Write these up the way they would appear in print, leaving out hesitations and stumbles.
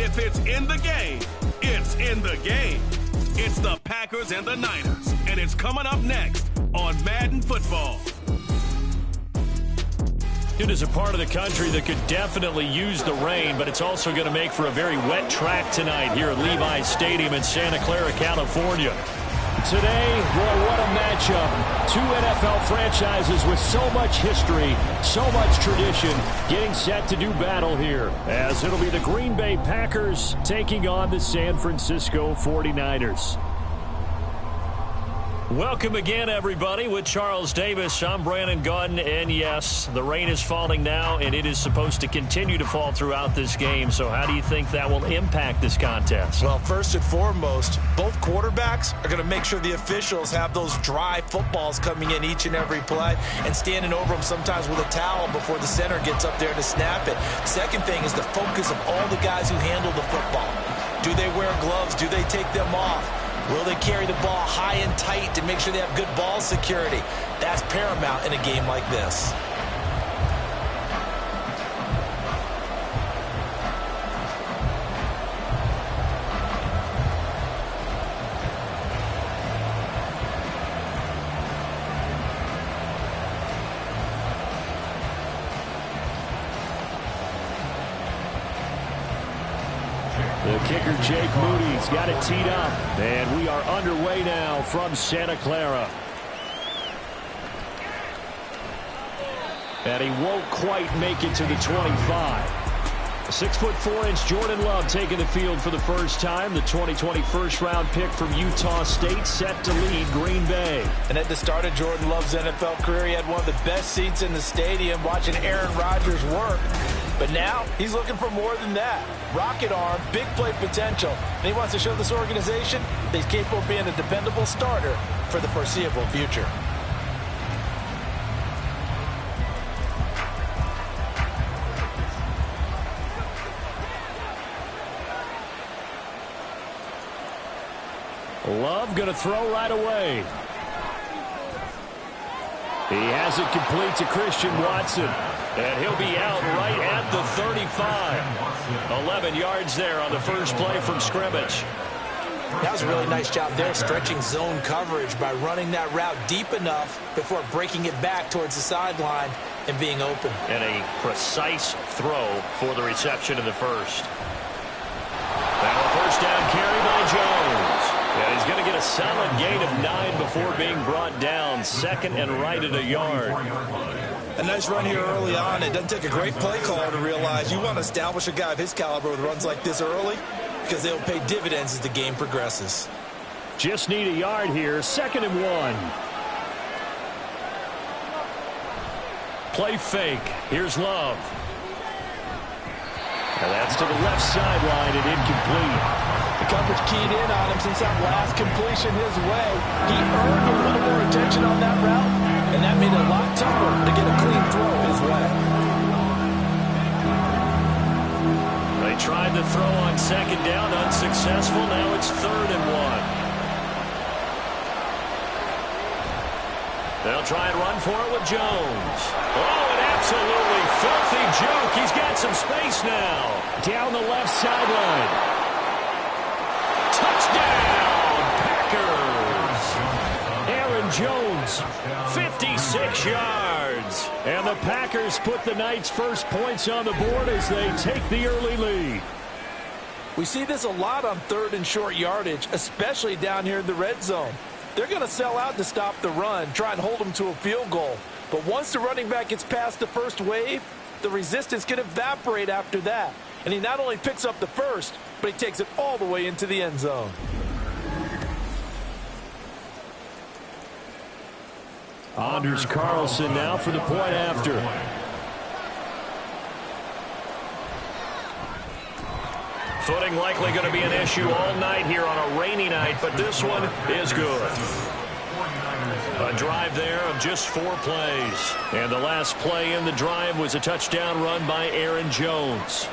And if it's in the game, it's in the game. It's the Packers and the Niners, and it's coming up next on Madden Football. It is a part of the country that could definitely use the rain, but it's also going to make for a very wet track tonight here at Levi's Stadium in Santa Clara, California. Today, boy, what a matchup. Two NFL franchises with so much history, so much tradition, getting set to do battle here, as it'll be the Green Bay Packers taking on the San Francisco 49ers. Welcome again, everybody. With Charles Davis, I'm Brandon Gunn, and yes, the rain is falling now, and it is supposed to continue to fall throughout this game. So how do you think that will impact this contest? Well, first and foremost, both quarterbacks are going to make sure the officials have those dry footballs coming in each and every play and standing over them sometimes with a towel before the center gets up there to snap it. Second thing is the focus of all the guys who handle the football. Do they wear gloves? Do they take them off? Will they carry the ball high and tight to make sure they have good ball security? That's paramount in a game like this. The kicker, Jake Moody's got it teed up. And we are underway now from Santa Clara. And he won't quite make it to the 25. 6'4" Jordan Love taking the field for the first time. The 2020 first-round pick from Utah State set to lead Green Bay. And at the start of Jordan Love's NFL career, he had one of the best seats in the stadium watching Aaron Rodgers work. But now he's looking for more than that. Rocket arm, big play potential. And he wants to show this organization that he's capable of being a dependable starter for the foreseeable future. Love going to throw right away. He has it complete to Christian Watson. And he'll be out right at the 35. 11 yards there on the first play from scrimmage. That was a really nice job there, stretching zone coverage by running that route deep enough before breaking it back towards the sideline and being open. And a precise throw for the reception in the first. Now a first down carry by Jones. And he's going to get a solid gain of 9 before being brought down. Second and right at a yard. A nice run here early on. It doesn't take a great play caller to realize you want to establish a guy of his caliber with runs like this early because they'll pay dividends as the game progresses. Just need a yard here. Second and 1. Play fake. Here's Love. And that's to the left sideline and incomplete. The coverage keyed in on him since that last completion his way. He earned a little more attention on that route, and that made it a lot tougher to get a clean throw his way. They tried to throw on second down, unsuccessful. Now it's third and 1. They'll try and run for it with Jones. Oh, an absolutely filthy juke. He's got some space now. Down the left sideline. Touchdown, Packers. Aaron Jones, 56 yards. And the Packers put the Knights' first points on the board as they take the early lead. We see this a lot on third and short yardage, especially down here in the red zone. They're going to sell out to stop the run, try and hold them to a field goal. But once the running back gets past the first wave, the resistance can evaporate after that. And he not only picks up the first, but he takes it all the way into the end zone. Anders Carlson now for the point after. Footing likely going to be an issue all night here on a rainy night, but this one is good. A drive there of just 4 plays. And the last play in the drive was a touchdown run by Aaron Jones.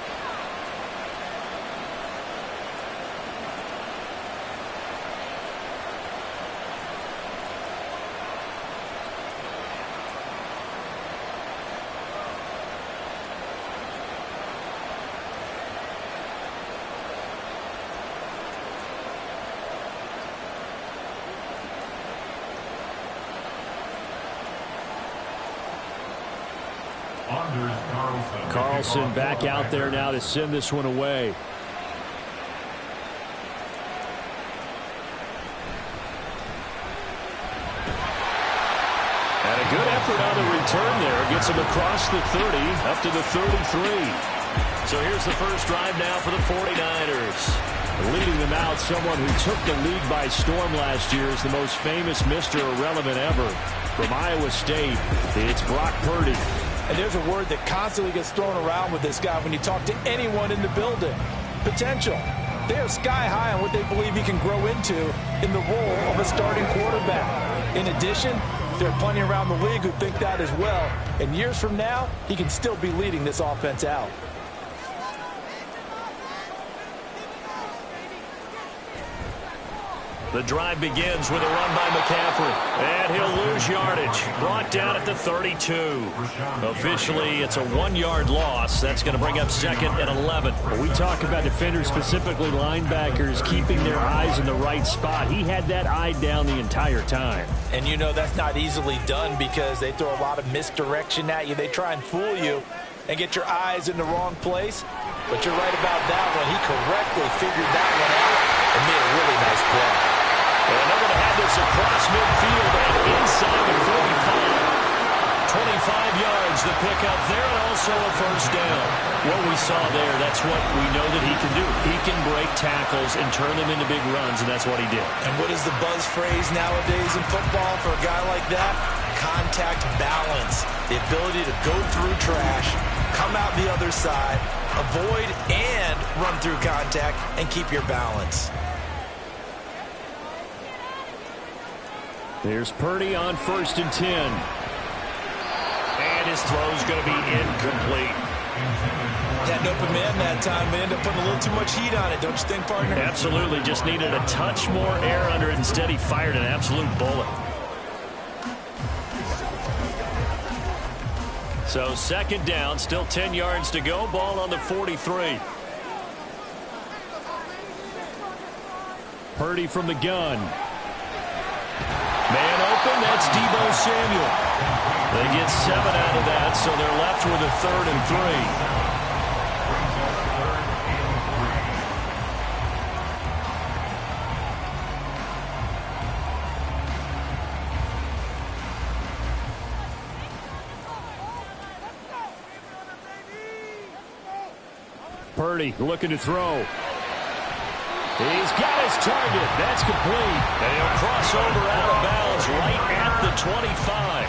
Carlson back out there now to send this one away. And a good effort on the return there. Gets him across the 30, up to the 33. So here's the first drive now for the 49ers. Leading them out, someone who took the league by storm last year is the most famous Mr. Irrelevant ever. From Iowa State, it's Brock Purdy. And there's a word that constantly gets thrown around with this guy when you talk to anyone in the building. Potential. They are sky high on what they believe he can grow into in the role of a starting quarterback. In addition, there are plenty around the league who think that as well. And years from now, he can still be leading this offense out. The drive begins with a run by McCaffrey. And he'll lose yardage. Brought down at the 32. Officially, it's a 1-yard loss. That's going to bring up 2nd and 11. When we talk about defenders, specifically linebackers, keeping their eyes in the right spot, he had that eye down the entire time. And you know that's not easily done because they throw a lot of misdirection at you. They try and fool you and get your eyes in the wrong place. But you're right about that one. He correctly figured that one out and made a really nice play. And they're going to have this across midfield and inside the 45. 25 yards the pickup there, and also a first down. What we saw there, that's what we know that he can do. He can break tackles and turn them into big runs, and that's what he did. And what is the buzz phrase nowadays in football for a guy like that? Contact balance. The ability to go through trash, come out the other side, avoid and run through contact, and keep your balance. There's Purdy on 1st and 10. And his throw's going to be incomplete. Had an open man that time. They ended up putting a little too much heat on it, don't you think, partner? Absolutely. Just needed a touch more air under it. Instead, he fired an absolute bullet. So 2nd down, still 10 yards to go. Ball on the 43. Purdy from the gun. Man open, that's Deebo Samuel. They get 7 out of that, so they're left with a 3rd and 3. Purdy looking to throw. He's got his target. That's complete. And he'll cross over out of bounds right at the 25.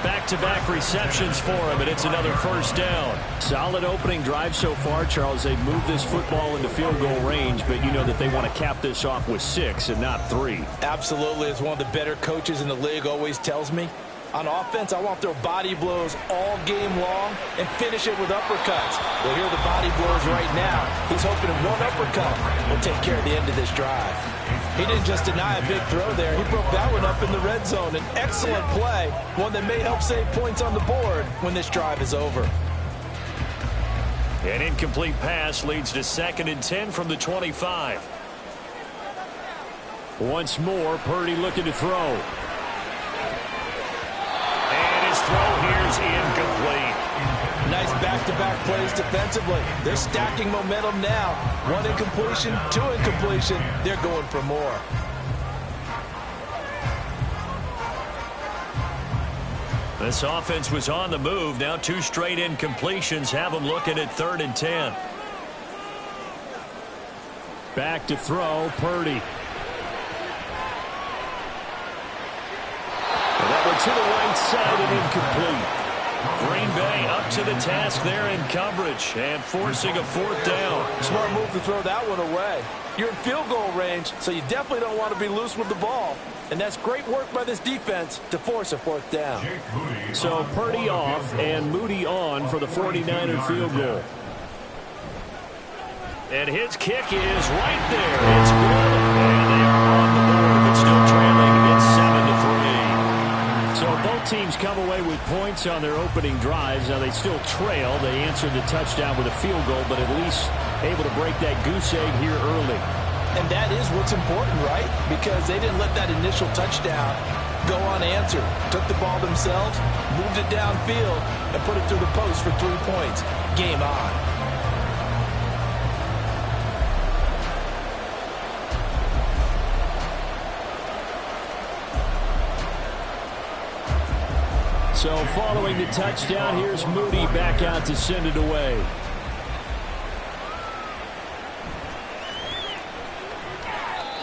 Back-to-back receptions for him, and it's another first down. Solid opening drive so far, Charles. They've moved this football into field goal range, but you know that they want to cap this off with 6 and not 3. Absolutely. As one of the better coaches in the league always tells me, on offense, I want to throw body blows all game long and finish it with uppercuts. Well, here are the body blows right now. He's hoping that one uppercut will take care of the end of this drive. He didn't just deny a big throw there. He broke that one up in the red zone. An excellent play, one that may help save points on the board when this drive is over. An incomplete pass leads to 2nd and 10 from the 25. Once more, Purdy looking to throw. Throw here's incomplete. Nice back-to-back plays defensively. They're stacking momentum now. 1 incompletion, 2 incompletion. They're going for more. This offense was on the move. Now 2 straight incompletions have them looking at 3rd and 10. Back to throw, Purdy. To the right side and incomplete. Green Bay up to the task there in coverage and forcing a 4th down. Smart move to throw that one away. You're in field goal range, so you definitely don't want to be loose with the ball. And that's great work by this defense to force a 4th down. So Purdy off and Moody on for the 49er field goal. And his kick is right there. It's good. And they are on the board, but still trailing. It's 7-3. So both teams come away with points on their opening drives. Now they still trail. They answered the touchdown with a field goal, but at least able to break that goose egg here early. And that is what's important, right? Because they didn't let that initial touchdown go unanswered. Took the ball themselves, moved it downfield, and put it through the post for 3 points. Game on. So following the touchdown, here's Moody back out to send it away.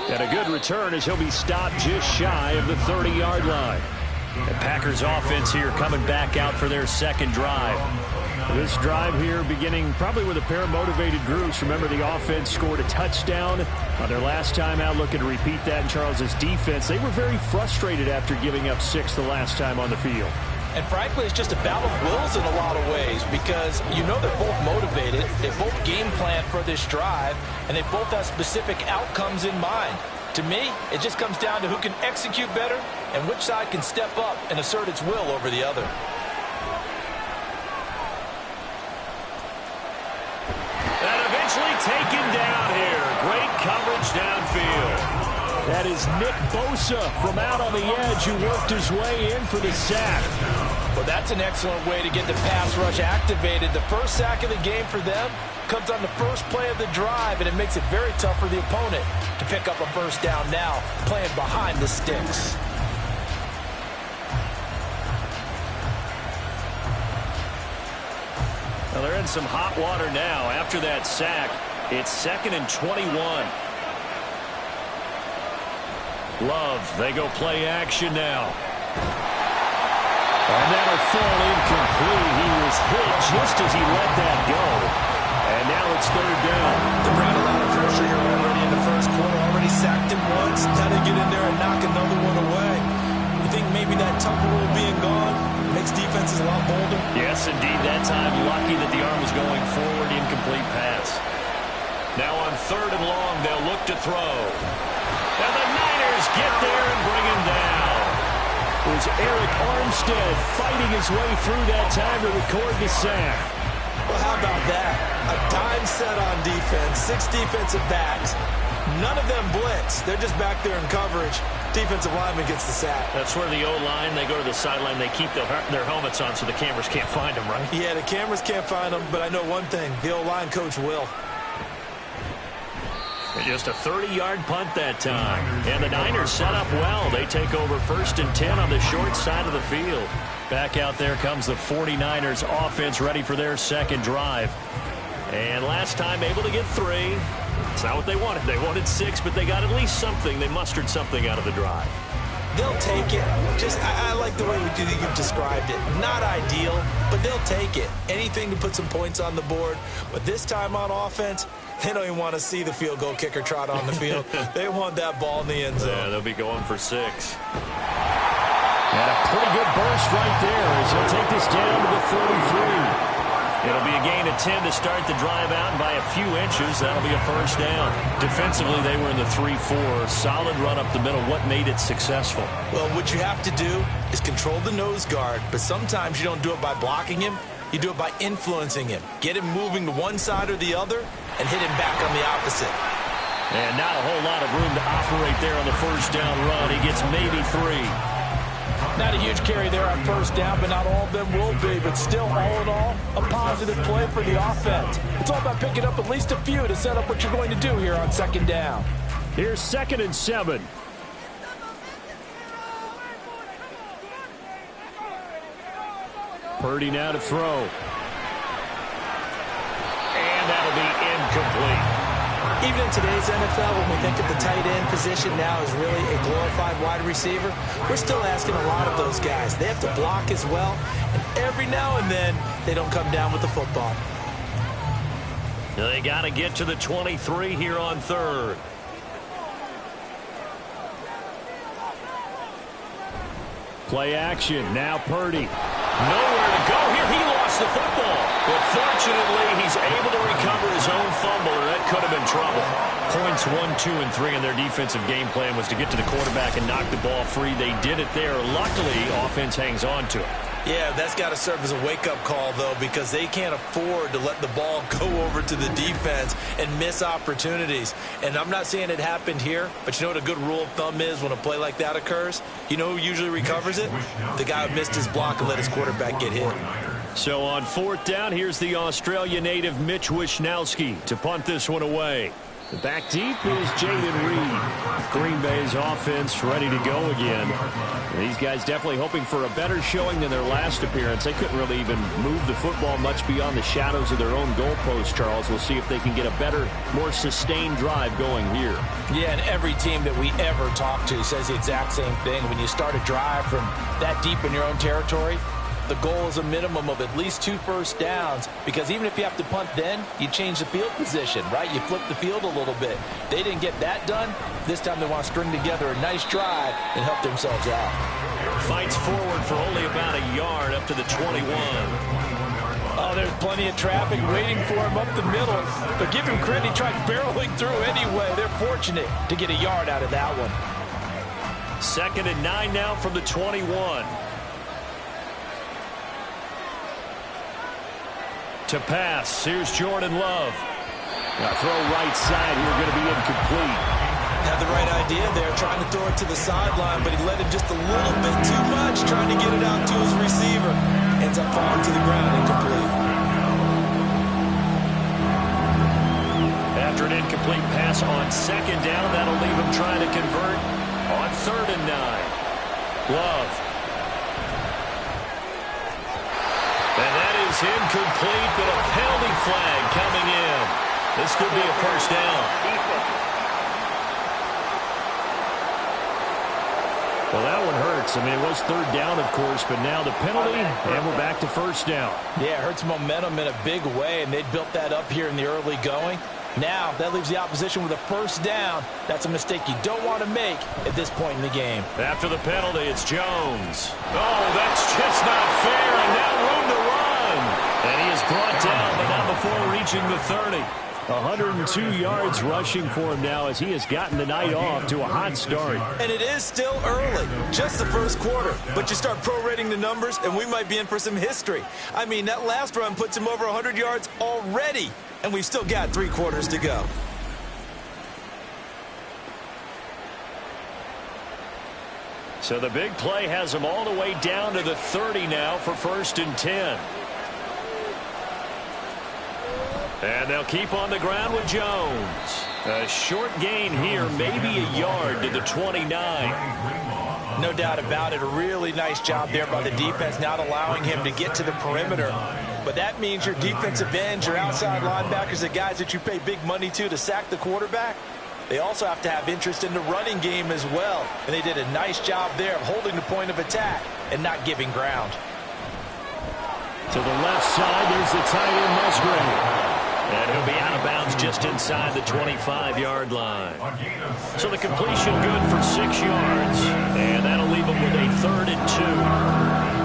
And a good return as he'll be stopped just shy of the 30-yard line. The Packers offense here coming back out for their second drive. This drive here beginning probably with a pair of motivated groups. Remember, the offense scored a touchdown on their last time out, looking to repeat that in Charles's defense. They were very frustrated after giving up 6 the last time on the field. And frankly, it's just a battle of wills in a lot of ways because you know they're both motivated, they both game plan for this drive, and they both have specific outcomes in mind. To me, it just comes down to who can execute better and which side can step up and assert its will over the other. And eventually taken down here. Great coverage downfield. That is Nick Bosa from out on the edge who worked his way in for the sack. Well, that's an excellent way to get the pass rush activated. The first sack of the game for them comes on the first play of the drive, and it makes it very tough for the opponent to pick up a first down now, playing behind the sticks. Well, they're in some hot water now. After that sack, it's 2nd and 21. Love, they go play action now. And that'll fall incomplete. He was hit just as he let that go. And now it's 3rd down. They brought a lot of pressure here already in the first quarter. Already sacked him once. Now to get in there and knock another one away. You think maybe that Tucker rule being gone makes defenses a lot bolder? Yes, indeed. That time, lucky that the arm was going forward. Incomplete pass. Now on 3rd and long, they'll look to throw. And the Niners get there and bring him down. It was Eric Armstead fighting his way through that time to record the sack. Well, how about that? A dime set on defense, 6 defensive backs. None of them blitz. They're just back there in coverage. Defensive lineman gets the sack. That's where the O-line, they go to the sideline, they keep their helmets on so the cameras can't find them, right? Yeah, the cameras can't find them, but I know one thing. The O-line coach will. And just a 30-yard punt that time. And the Niners set up well. They take over 1st and 10 on the short side of the field. Back out there comes the 49ers offense ready for their second drive. And last time able to get 3. It's not what they wanted. They wanted 6, but they got at least something. They mustered something out of the drive. They'll take it. I like the way you've described it. Not ideal, but they'll take it. Anything to put some points on the board. But this time on offense, they don't even want to see the field goal kicker trot on the field. They want that ball in the end zone. Yeah, they'll be going for 6. And a pretty good burst right there as he'll take this down to the 43. It'll be a gain of 10 to start the drive out, and by a few inches, that'll be a first down. Defensively, they were in the 3-4. Solid run up the middle. What made it successful? Well, what you have to do is control the nose guard, but sometimes you don't do it by blocking him. You do it by influencing him. Get him moving to one side or the other and hit him back on the opposite. And not a whole lot of room to operate there on the first down run. He gets maybe 3. Not a huge carry there on first down, but not all of them will be. But still, all in all, a positive play for the offense. It's all about picking up at least a few to set up what you're going to do here on 2nd down. Here's 2nd and 7. Purdy now to throw. And that'll be incomplete. Even in today's NFL, when we think of the tight end position now as really a glorified wide receiver, we're still asking a lot of those guys. They have to block as well, and every now and then, they don't come down with the football. They got to get to the 23 here on 3rd. Play action. Now Purdy. Nowhere to go here. He lost the football. But fortunately, he's able to recover his own fumble, or that could have been trouble. Points 1, 2, and 3 in their defensive game plan was to get to the quarterback and knock the ball free. They did it there. Luckily, offense hangs on to it. Yeah, that's got to serve as a wake-up call, though, because they can't afford to let the ball go over to the defense and miss opportunities. And I'm not saying it happened here, but you know what a good rule of thumb is when a play like that occurs? You know who usually recovers it? The guy who missed his block and let his quarterback get hit. So on 4th down, here's the Australia native Mitch Wishnowsky to punt this one away. Back deep is Jaden Reed. Green Bay's offense ready to go again. These guys definitely hoping for a better showing than their last appearance. They couldn't really even move the football much beyond the shadows of their own goalpost, Charles. We'll see if they can get a better, more sustained drive going here. Yeah, and every team that we ever talk to says the exact same thing. When you start a drive from that deep in your own territory, the goal is a minimum of at least 2 first downs, because even if you have to punt then, you change the field position, right? You flip the field a little bit. They didn't get that done. This time they want to string together a nice drive and help themselves out. Fights forward for only about a yard up to the 21. Oh, there's plenty of traffic waiting for him up the middle. But give him credit, he tried barreling through anyway. They're fortunate to get a yard out of that one. 2nd and 9 now from the 21. To pass, here's Jordan Love. Now throw right side here, going to be incomplete. Had the right idea there, trying to throw it to the sideline, but he let him just a little bit too much, trying to get it out to his receiver. Ends up falling to the ground, incomplete. After an incomplete pass on 2nd down, that'll leave him trying to convert on 3rd and 9. Love. And that is incomplete, but a penalty flag coming in. This could be a first down. Well, that one hurts. I mean, it was 3rd down, of course, but now the penalty, and we're back to 1st down. Yeah, it hurts momentum in a big way, and they built that up here in the early going. Now, that leaves the opposition with a 1st down. That's a mistake you don't want to make at this point in the game. After the penalty, it's Jones. Oh, that's just not fair, and now room to run. And he is brought down, but not before reaching the 30. 102 yards rushing for him now as he has gotten the night off to a hot start. And it is still early, just the 1st quarter. But you start prorating the numbers, and we might be in for some history. I mean, that last run puts him over 100 yards already. And we've still got 3 quarters to go. So the big play has him all the way down to the 30 now for 1st and 10. And they'll keep on the ground with Jones. A short gain here, maybe a yard to the 29. No doubt about it. A really nice job there by the defense, not allowing him to get to the perimeter. But that means your defensive ends, your outside linebackers, the guys that you pay big money to sack the quarterback, they also have to have interest in the running game as well. And they did a nice job there of holding the point of attack and not giving ground. To the left side, there's the tight end Musgrave. And he'll be out of bounds just inside the 25-yard line. So the completion good for 6 yards. And that'll leave him with a 3rd and 2.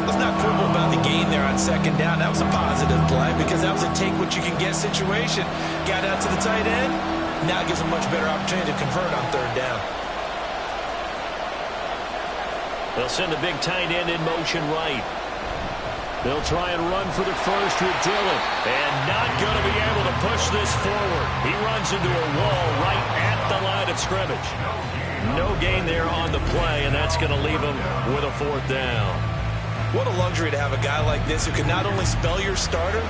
Let's not quibble about the gain there on 2nd down. That was a positive play because that was a take-what-you-can-get situation. Got out to the tight end. Now it gives him a much better opportunity to convert on 3rd down. They'll send the big tight end in motion right. They'll try and run for the first with Dillon. And not going to be able to push this forward. He runs into a wall right at the line of scrimmage. No gain there on the play, and that's going to leave him with a 4th down. What a luxury to have a guy like this who can not only spell your starter,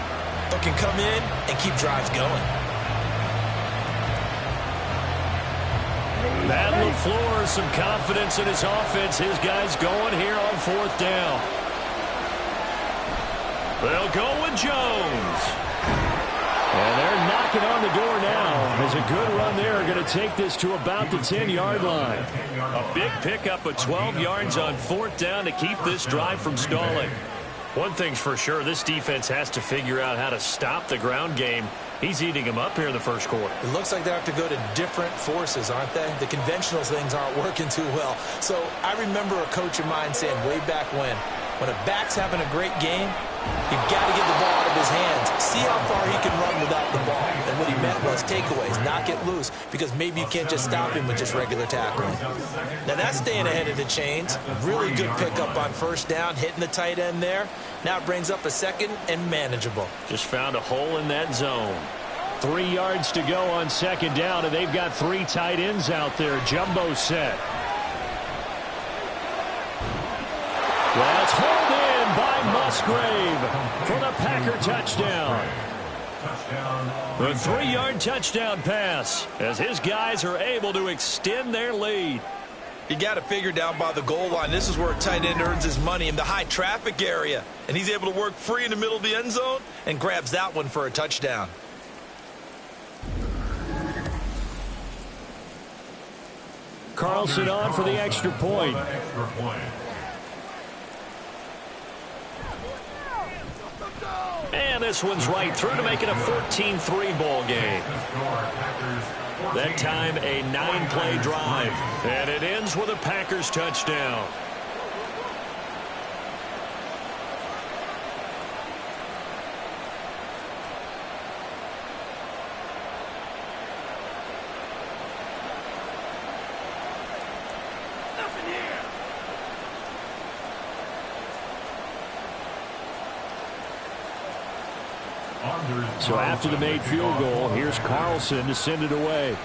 but can come in and keep drives going. Matt LaFleur, some confidence in his offense. His guys going here on 4th down. They'll go with Jones. And they're knocking on the door now. There's a good run there. Going to take this to about the 10-yard line. A big pickup of 12 yards on 4th down to keep this drive from stalling. One thing's for sure, this defense has to figure out how to stop the ground game. He's eating them up here in the 1st quarter. It looks like they have to go to different forces, aren't they? The conventional things aren't working too well. So I remember a coach of mine saying way back when a back's having a great game, You've got to get the ball out of his hands. See how far he can run without the ball. And what he meant was takeaways, knock it loose, because maybe you can't just stop him with just regular tackling. Now that's staying ahead of the chains. Really good pickup on first down, hitting the tight end there. Now it brings up a second and manageable. Just found a hole in that zone. 3 yards to go on second down, and they've got 3 tight ends out there. Jumbo set. That's hauled in by Musgrave for the Packer touchdown. The 3-yard touchdown pass as his guys are able to extend their lead. You got to figure down by the goal line. This is where a tight end earns his money, in the high traffic area. And he's able to work free in the middle of the end zone and grabs that one for a touchdown. Carlson on for the extra point. And this one's right through to make it a 14-3 ball game. That time a 9-play drive. And it ends with a Packers touchdown. So after the made field goal, here's Carlson to send it away.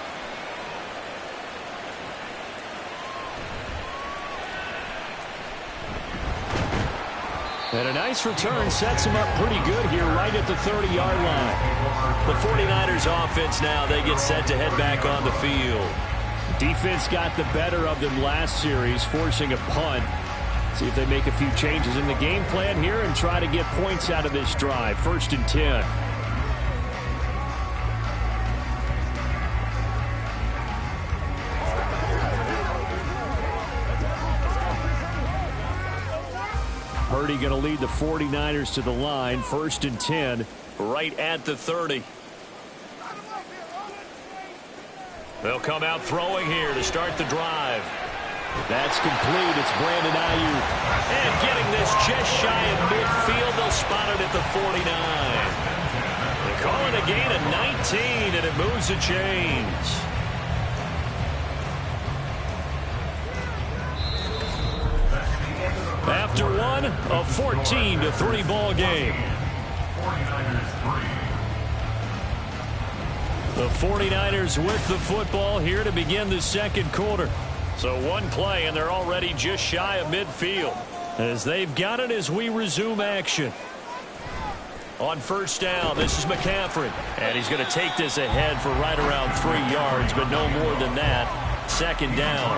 And a nice return sets him up pretty good here right at the 30-yard line. The 49ers offense now, they get set to head back on the field. Defense got the better of them last series, forcing a punt. See if they make a few changes in the game plan here and try to get points out of this drive. 1st and 10. Purdy going to lead the 49ers to the line. 1st and 10, right at the 30. They'll come out throwing here to start the drive. That's complete. It's Brandon Ayuk. And getting this just shy of midfield. They'll spot it at the 49. They call it a gain of 19, and it moves the chains. After one, a 14-3 ball game. The 49ers with the football here to begin the second quarter. So one play, and they're already just shy of midfield as they've got it as we resume action. On first down, this is McCaffrey. And he's going to take this ahead for right around 3 yards, but no more than that. Second down.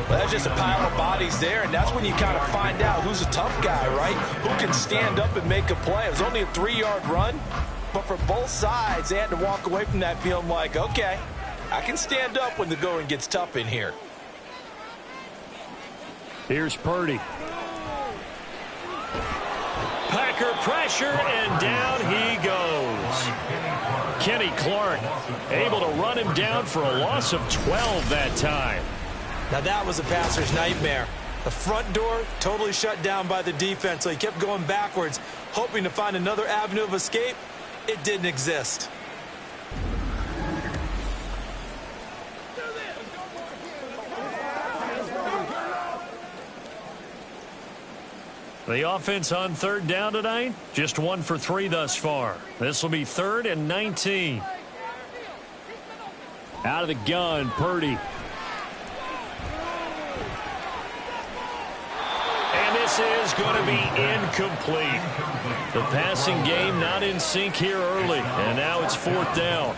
Well, that's just a pile of bodies there, and that's when you kind of find out who's a tough guy, right? Who can stand up and make a play. It was only a 3-yard run, but for both sides, they had to walk away from that feeling like, okay, I can stand up when the going gets tough in here. Here's Purdy. Packer pressure, and down he goes. Kenny Clark able to run him down for a loss of 12 that time. Now that was a passer's nightmare. The front door totally shut down by the defense, so he kept going backwards, hoping to find another avenue of escape. It didn't exist. The offense on third down tonight, just 1 for 3 thus far. This will be 3rd and 19. Out of the gun, Purdy. And this is going to be incomplete. The passing game not in sync here early, and now it's 4th down.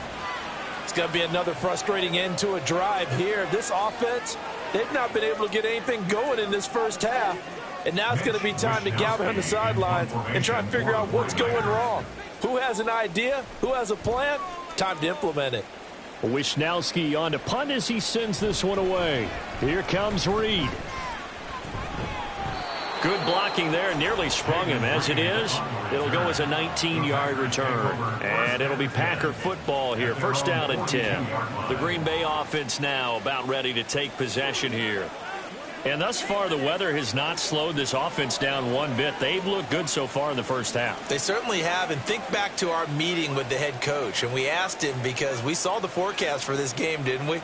It's going to be another frustrating end to a drive here. This offense, they've not been able to get anything going in this first half. And now it's going to be time to gather on the sidelines and try and figure out what's going wrong. Who has an idea? Who has a plan? Time to implement it. Wisnowski on to punt as he sends this one away. Here comes Reed. Good blocking there, nearly sprung him. As it is, it'll go as a 19-yard return. And it'll be Packer football here. 1st down and 10. The Green Bay offense now about ready to take possession here. And thus far, the weather has not slowed this offense down one bit. They've looked good so far in the first half. They certainly have. And think back to our meeting with the head coach. And we asked him, because we saw the forecast for this game, didn't we?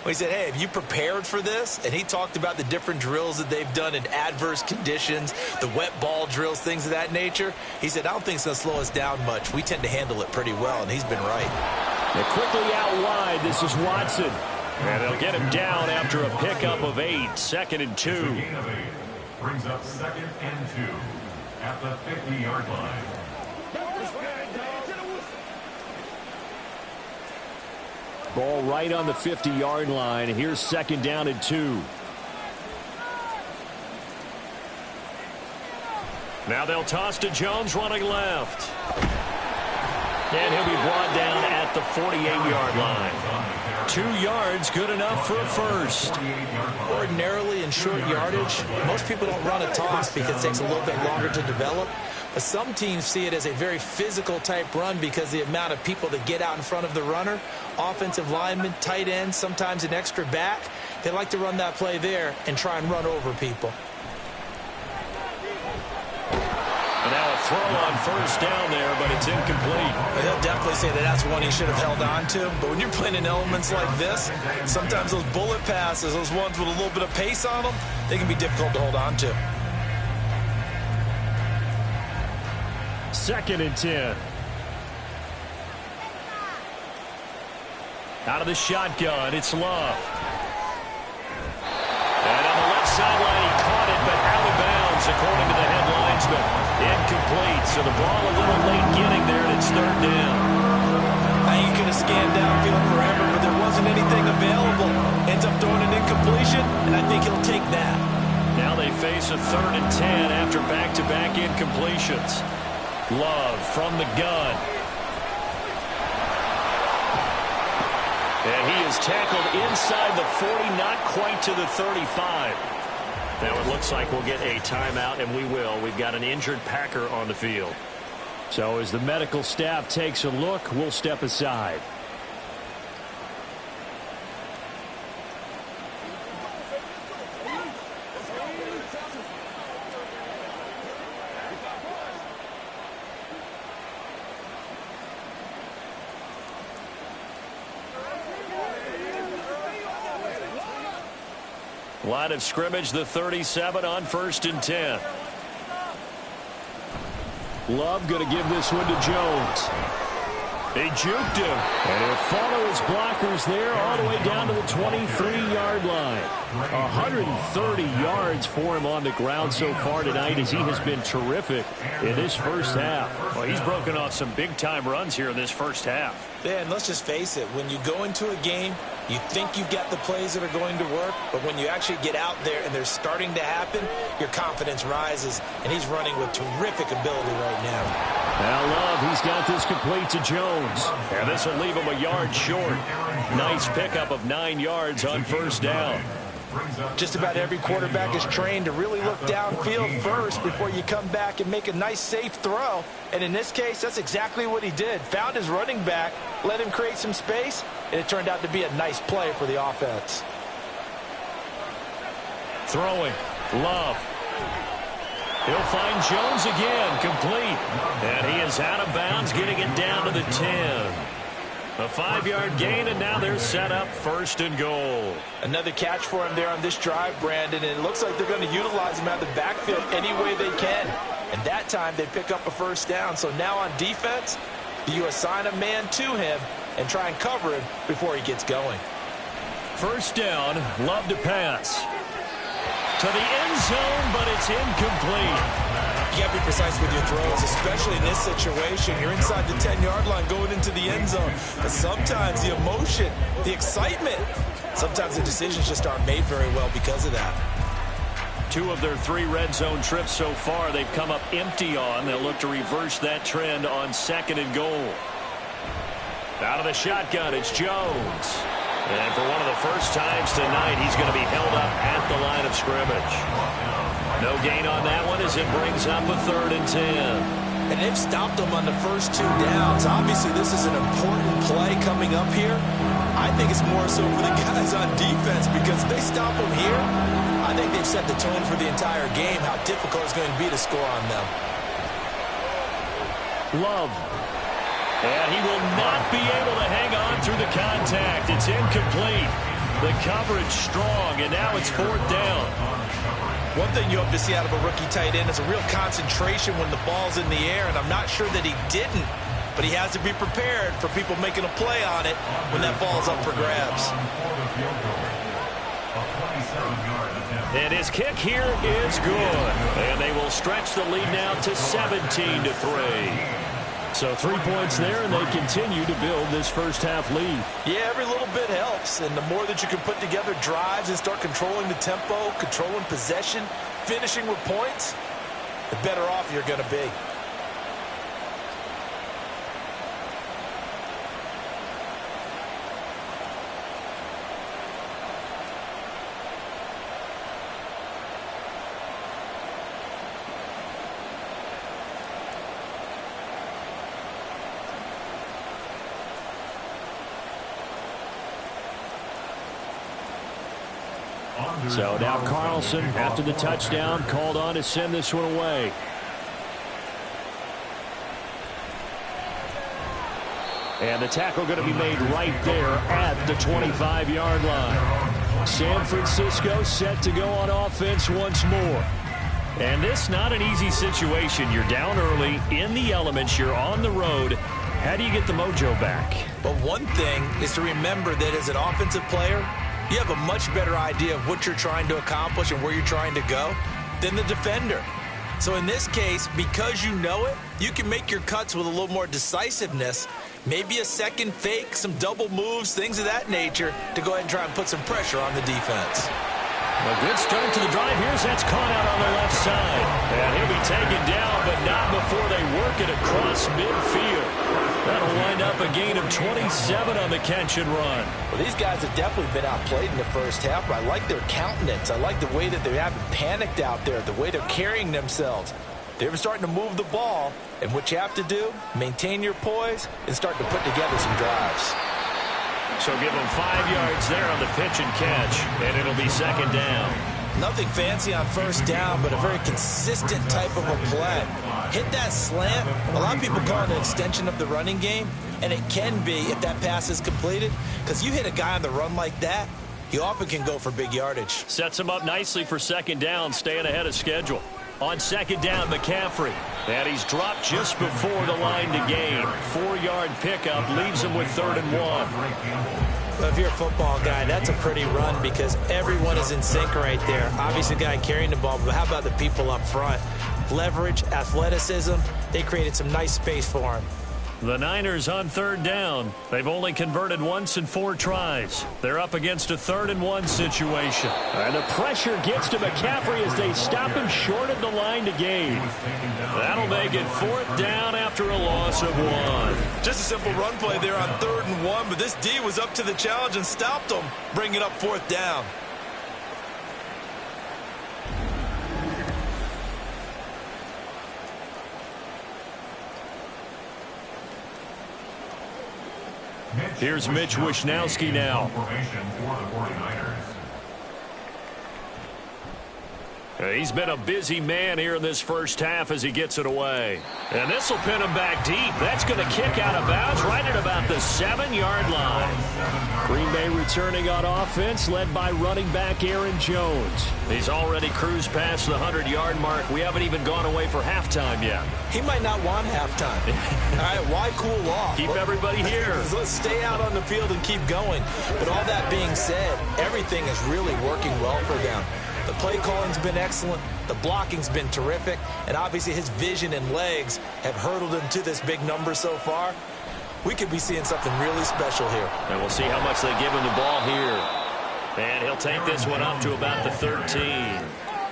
We said, hey, have you prepared for this? And he talked about the different drills that they've done in adverse conditions, the wet ball drills, things of that nature. He said, I don't think it's going to slow us down much. We tend to handle it pretty well, and he's been right. And quickly out wide, this is Watson. And they'll get him down after a pickup of 8, 2nd and 2. Brings up 2nd and 2 at the 50-yard line. Ball right on the 50-yard line. Here's 2nd down and 2. Now they'll toss to Jones running left. And he'll be brought down at the 48-yard line. 2 yards, good enough for a first. Ordinarily in short yardage, most people don't run a toss because it takes a little bit longer to develop. But some teams see it as a very physical type run because the amount of people that get out in front of the runner, offensive linemen, tight ends, sometimes an extra back, they like to run that play there and try and run over people. And now a throw on first down there, but it's incomplete. They'll definitely say that that's one he should have held on to. But when you're playing in elements like this, sometimes those bullet passes, those ones with a little bit of pace on them, they can be difficult to hold on to. 2nd and 10. Out of the shotgun, it's Love. And on the left sideline, he caught it, but out of bounds, according to the head linesman. Incomplete, so the ball a little late getting there, and it's 3rd down. Now you could have scanned downfield forever, but there wasn't anything available. Ends up throwing an incompletion, and I think he'll take that. Now they face a 3rd and 10 after back-to-back incompletions. Love from the gun. And he is tackled inside the 40, not quite to the 35. Now it looks like we'll get a timeout, and we will. We've got an injured Packer on the field. So as the medical staff takes a look, we'll step aside. Line of scrimmage, the 37 on 1st and 10. Love going to give this one to Jones. They juked him. And he'll follow his blockers there all the way down to the 23-yard line. 130 yards for him on the ground so far tonight as he has been terrific in this first half. Well, he's broken off some big-time runs here in this first half. Yeah, and let's just face it. When you go into a game, you think you got the plays that are going to work, but when you actually get out there and they're starting to happen, your confidence rises, and he's running with terrific ability right now. Now Love, he's got this complete to Jones. And this will leave him a yard short. Nice pickup of 9 yards on 1st down. Just about every quarterback is trained to really look downfield first before you come back and make a nice, safe throw. And in this case, that's exactly what he did. Found his running back, let him create some space, and it turned out to be a nice play for the offense. Throwing. Love. He'll find Jones again, complete. And he is out of bounds, getting it down to the 10. A 5-yard gain, and now they're set up 1st and goal. Another catch for him there on this drive, Brandon, and it looks like they're going to utilize him out of the backfield any way they can. And that time they pick up a 1st down. So now on defense, you assign a man to him and try and cover him before he gets going. 1st down, Love to pass. To the end zone, but it's incomplete. You got to be precise with your throws, especially in this situation. You're inside the 10-yard line going into the end zone. But sometimes the emotion, the excitement, sometimes the decisions just aren't made very well because of that. 2 of their 3 red zone trips so far, they've come up empty on. They'll look to reverse that trend on 2nd and goal. Out of the shotgun, it's Jones. And for one of the first times tonight, he's going to be held up at the line of scrimmage. No gain on that one as it brings up a 3rd and 10. And they've stopped them on the first 2 downs. Obviously, this is an important play coming up here. I think it's more so for the guys on defense because if they stop them here, I think they've set the tone for the entire game, how difficult it's going to be to score on them. Love. And he will not be able to hang on through the contact. It's incomplete. The coverage strong, and now it's 4th down. One thing you hope to see out of a rookie tight end is a real concentration when the ball's in the air, and I'm not sure that he didn't, but he has to be prepared for people making a play on it when that ball's up for grabs. And his kick here is good. And they will stretch the lead now to 17-3. So 3 points there, and they continue to build this first-half lead. Yeah, every little bit helps, and the more that you can put together drives and start controlling the tempo, controlling possession, finishing with points, the better off you're going to be. So now Carlson, after the touchdown, called on to send this one away. And the tackle going to be made right there at the 25-yard line. San Francisco set to go on offense once more. And this not an easy situation. You're down early, in the elements, you're on the road. How do you get the mojo back? But one thing is to remember that as an offensive player, you have a much better idea of what you're trying to accomplish and where you're trying to go than the defender. So in this case, because you know it, you can make your cuts with a little more decisiveness, maybe a second fake, some double moves, things of that nature, to go ahead and try and put some pressure on the defense. A good start to the drive. Here's that's caught out on the left side. And he'll be taken down, but not before they work it across midfield. That'll wind up a gain of 27 on the catch and run. Well, these guys have definitely been outplayed in the first half, but I like their countenance. I like the way that they haven't panicked out there, the way they're carrying themselves. They're starting to move the ball, and what you have to do, maintain your poise and start to put together some drives. So give them 5 yards there on the pitch and catch, and it'll be 2nd down. Nothing fancy on first down, but a very consistent type of a play. Hit that slant. A lot of people call it an extension of the running game, and it can be if that pass is completed, because you hit a guy on the run like that, he often can go for big yardage. Sets him up nicely for 2nd down, staying ahead of schedule. On 2nd down, McCaffrey. And he's dropped just before the line to gain. 4-yard pickup leaves him with 3rd and 1. Well, if you're a football guy, that's a pretty run because everyone is in sync right there. Obviously, the guy carrying the ball, but how about the people up front? Leverage, athleticism, they created some nice space for him. The Niners on 3rd down. They've only converted once in 4 tries. They're up against a 3rd and 1 situation. And the pressure gets to McCaffrey as they stop him short of the line to gain. That'll make it 4th down after a loss of 1. Just a simple run play there on 3rd and 1, but this D was up to the challenge and stopped him, bringing up 4th down. Here's Mitch Wishnowsky now. He's been a busy man here in this first half as he gets it away. And this will pin him back deep. That's going to kick out of bounds right at about the 7-yard line. Green Bay returning on offense, led by running back Aaron Jones. He's already cruised past the 100-yard mark. We haven't even gone away for halftime yet. He might not want halftime. All right, why cool off? Keep everybody here. Let's stay out on the field and keep going. But all that being said, everything is really working well for them. The play calling's been excellent. The blocking's been terrific. And obviously his vision and legs have hurdled him to this big number so far. We could be seeing something really special here. And we'll see how much they give him the ball here. And he'll take this one up to about the 13.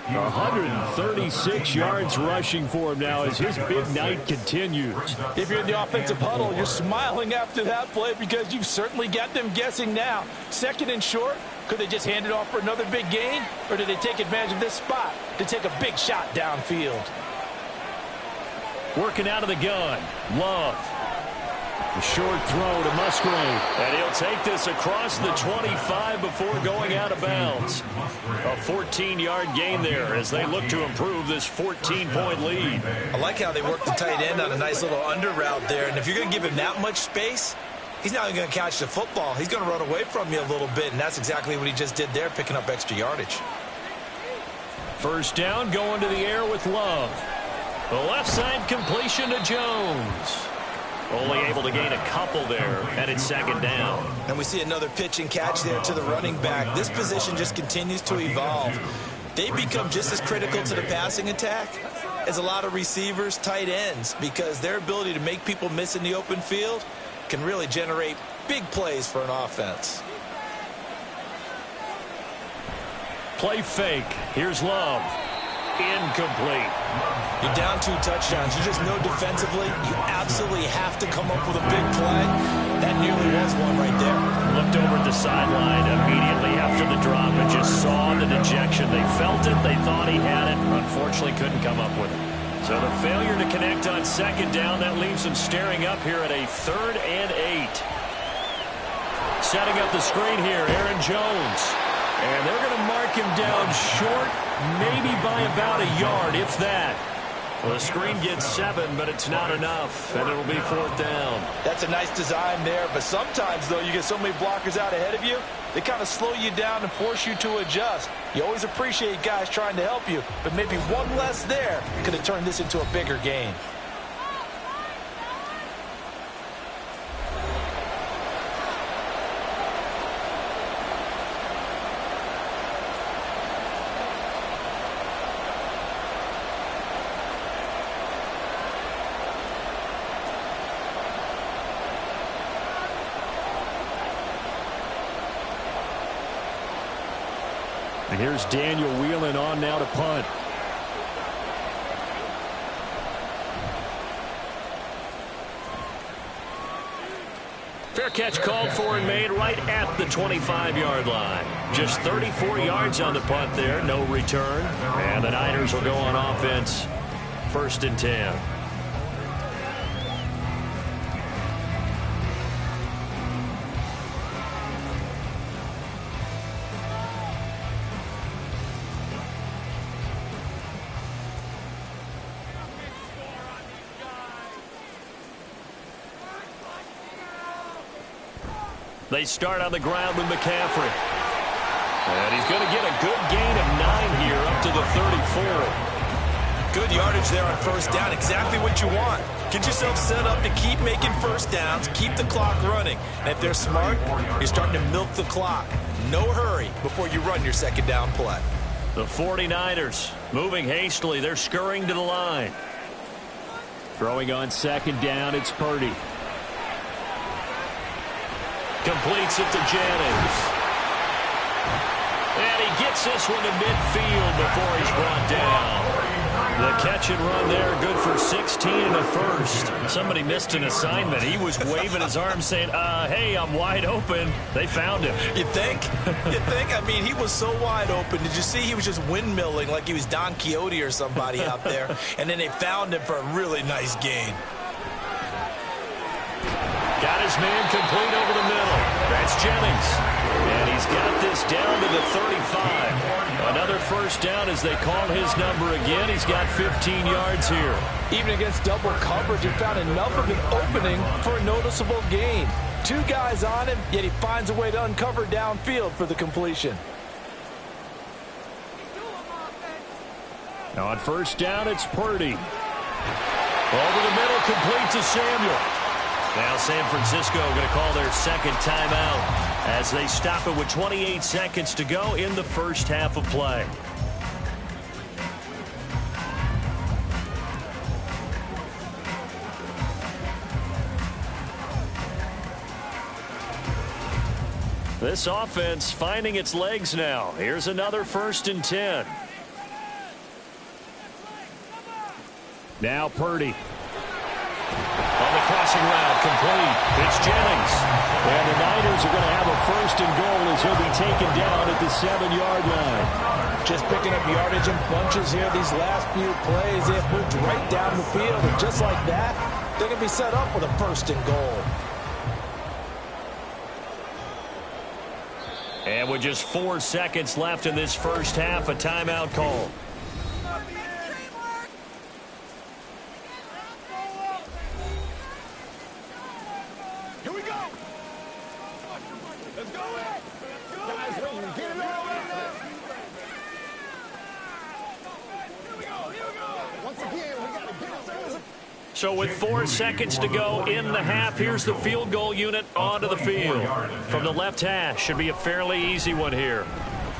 136 yards rushing for him now as his big night continues. If you're in the offensive huddle, you're smiling after that play because you've certainly got them guessing now. 2nd and short, could they just hand it off for another big gain? Or did they take advantage of this spot to take a big shot downfield? Working out of the gun. Love. A short throw to Musgrave. And he'll take this across the 25 before going out of bounds. A 14-yard gain there as they look to improve this 14-point lead. I like how they work the tight end on a nice little under route there. And if you're going to give him that much space, he's not even going to catch the football. He's going to run away from you a little bit, and that's exactly what he just did there, picking up extra yardage. First down, going to the air with Love. The left side completion to Jones. Only able to gain a couple there, and it's second down. And we see another pitch and catch there to the running back. This position just continues to evolve. They become just as critical to the passing attack as a lot of receivers, tight ends, because their ability to make people miss in the open field can really generate big plays for an offense. Play fake. Here's Love. Incomplete. You're down 2 touchdowns. You just know defensively you absolutely have to come up with a big play. That nearly was one right there. Looked over at the sideline immediately after the drop and just saw the dejection. They felt it. They thought he had it. Unfortunately, couldn't come up with it. So the failure to connect on second down, that leaves them staring up here at a 3rd and 8. Setting up the screen here, Aaron Jones. And they're going to mark him down short, maybe by about a yard, if that. Well, the screen gets 7, but it's not enough, and it'll be 4th down. That's a nice design there, but sometimes, though, you get so many blockers out ahead of you, they kind of slow you down and force you to adjust. You always appreciate guys trying to help you, but maybe one less there could have turned this into a bigger game. And here's Daniel Whelan on now to punt. Fair catch called for and made right at the 25-yard line. Just 34 yards on the punt there, no return. And the Niners will go on offense, 1st and 10. They start on the ground with McCaffrey. And he's going to get a good gain of 9 here up to the 34. Good yardage there on 1st down. Exactly what you want. Get yourself set up to keep making 1st downs, keep the clock running. And if they're smart, you're starting to milk the clock. No hurry before you run your 2nd down play. The 49ers moving hastily. They're scurrying to the line. Throwing on 2nd down, it's Purdy. Completes it to Jennings. And he gets this one to midfield before he's brought down. The catch and run there, good for 16 and a 1st. Somebody missed an assignment. He was waving his arms saying, hey, I'm wide open. They found him. You think? You think? I mean, he was so wide open. Did you see he was just windmilling like he was Don Quixote or somebody out there? And then they found him for a really nice gain. Got his man complete over the middle. That's Jennings. And he's got this down to the 35. Another 1st down as they call his number again. He's got 15 yards here. Even against double coverage, he found enough of an opening for a noticeable gain. 2 guys on him, yet he finds a way to uncover downfield for the completion. Now on 1st down, it's Purdy. Over the middle, complete to Samuel. Now San Francisco going to call their 2nd timeout as they stop it with 28 seconds to go in the 1st half of play. This offense finding its legs now. Here's another 1st and 10. Now Purdy. On the crossing route, complete. It's Jennings. And the Niners are going to have a 1st and goal as he'll be taken down at the 7-yard line. Just picking up yardage in bunches here these last few plays. They have moved right down the field. And just like that, they're going to be set up with a 1st and goal. And with just 4 seconds left in this first half, a timeout call. Here we go. Let's go. Guys, get it over. Here we go. Once again, we got to get it. So with 4 seconds to go in the half, here's the field goal unit onto the field. From the left hash, should be a fairly easy one here.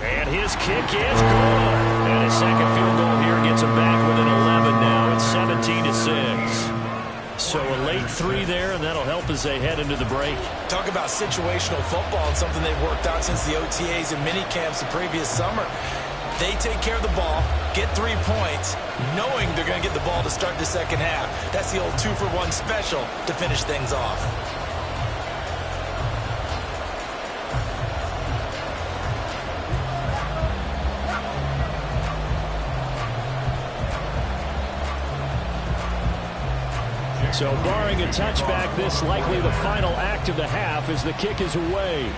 And his kick is good. And his second field goal here gets him back within 11 now. It's 17-6. So a late 3 there, and that'll help as they head into the break. Talk about situational football and something they've worked out since the OTAs and mini camps the previous summer. They take care of the ball, get 3 points, knowing they're going to get the ball to start the second half. That's the old 2-for-1 special to finish things off. So barring a touchback, this likely the final act of the half as the kick is away.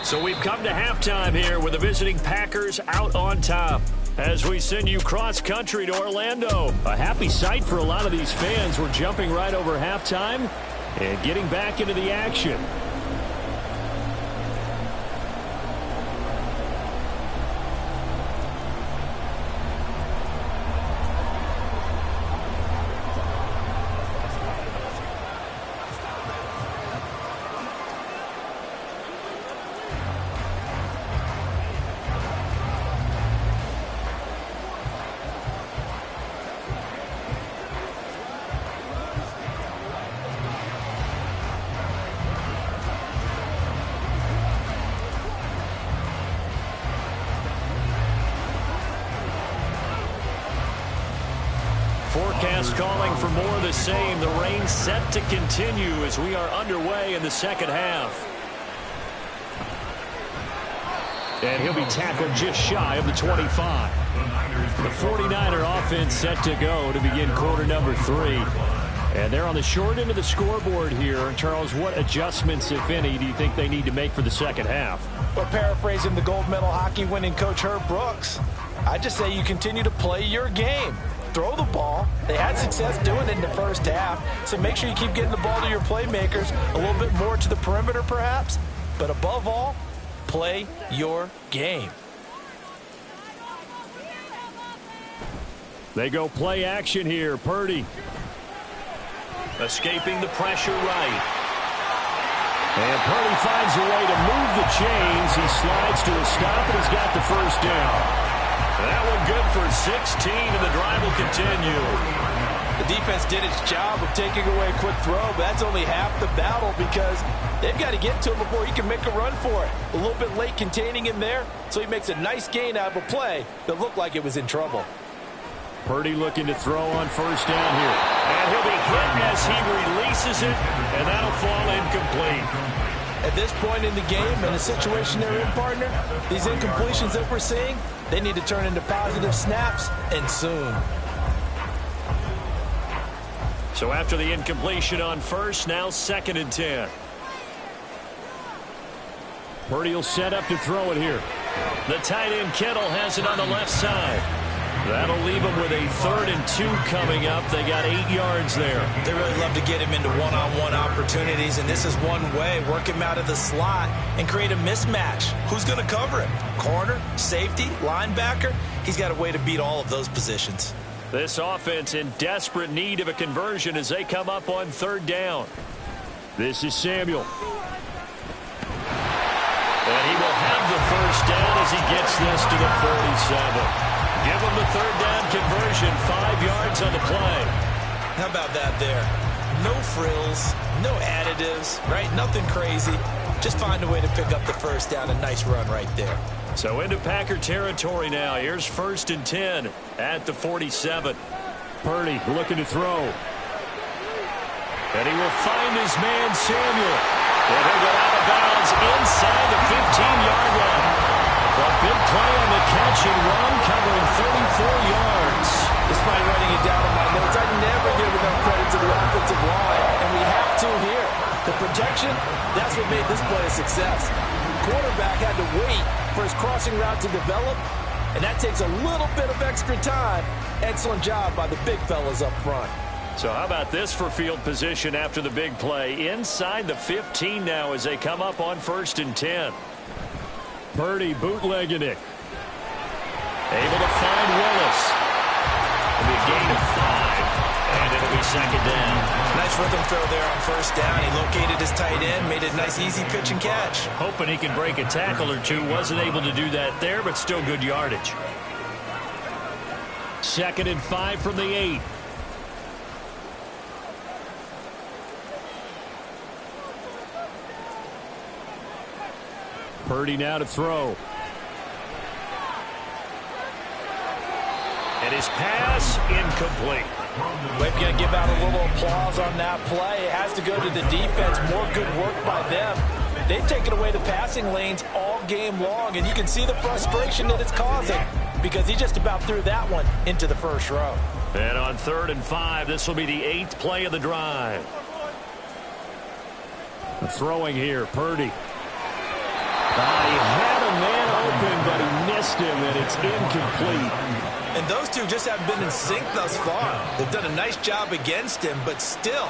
So we've come to halftime here with the visiting Packers out on top. As we send you cross-country to Orlando. A happy sight for a lot of these fans. We're jumping right over halftime and getting back into the action. Forecast calling for more of the same. The rain set to continue as we are underway in the second half. And he'll be tackled just shy of the 25. The 49er offense set to go to begin quarter number 3. And they're on the short end of the scoreboard here. Charles, what adjustments, if any, do you think they need to make for the second half? Well, paraphrasing the gold medal hockey winning coach Herb Brooks, I just say you continue to play your game. Throw the ball. They had success doing it in the first half, so make sure you keep getting the ball to your playmakers, a little bit more to the perimeter perhaps, but above all, play your game. They go play action here. Purdy escaping the pressure right. And Purdy finds a way to move the chains. He slides to a stop, and he's got the first down. That one good for 16, and the drive will continue. The defense did its job of taking away a quick throw, but that's only half the battle because they've got to get to him before he can make a run for it. A little bit late containing him there, so he makes a nice gain out of a play that looked like it was in trouble. Purdy looking to throw on first down here. And he'll be hit as he releases it, and that'll fall incomplete. At this point in the game, in the situation they're in, partner, these incompletions that we're seeing, they need to turn into positive snaps, and soon. So after the incompletion on first, now 2nd and 10. Purdy will set up to throw it here. The tight end Kittle has it on the left side. That'll leave them with a 3rd and 2 coming up. They got 8 yards there. They really love to get him into one-on-one opportunities, and this is one way. Work him out of the slot and create a mismatch. Who's going to cover him? Corner, safety, linebacker? He's got a way to beat all of those positions. This offense in desperate need of a conversion as they come up on 3rd down. This is Samuel. And he will have the first down as he gets this to the 47. Give him the 3rd down conversion, 5 yards on the play. How about that there? No frills, no additives, right? Nothing crazy. Just find a way to pick up the first down. A nice run right there. So into Packer territory now. Here's 1st and 10 at the 47. Purdy looking to throw. And he will find his man Samuel. And he'll go out of bounds inside the 15-yard line. A big play on the catch and run, covering 34 yards. Despite writing it down on my notes, I never give enough credit to the offensive line, and we have to here. The protection, that's what made this play a success. Quarterback had to wait for his crossing route to develop, and that takes a little bit of extra time. Excellent job by the big fellas up front. So how about this for field position after the big play? Inside the 15 now as they come up on 1st and 10. Purdy bootlegging it. Able to find Willis. It'll be a gain of 5, and it'll be 2nd down. Nice rhythm throw there on 1st down. He located his tight end, made it a nice easy pitch and catch. Hoping he can break a tackle or two. Wasn't able to do that there, but still good yardage. 2nd and 5 from the 8. Purdy now to throw. And his pass incomplete. We're going to give out a little applause on that play. It has to go to the defense. More good work by them. They've taken away the passing lanes all game long, and you can see the frustration that it's causing because he just about threw that one into the first row. And on 3rd and 5, this will be the 8th play of the drive. Throwing here, Purdy. He had a man open, but he missed him, and it's incomplete. And those two just haven't been in sync thus far. They've done a nice job against him, but still,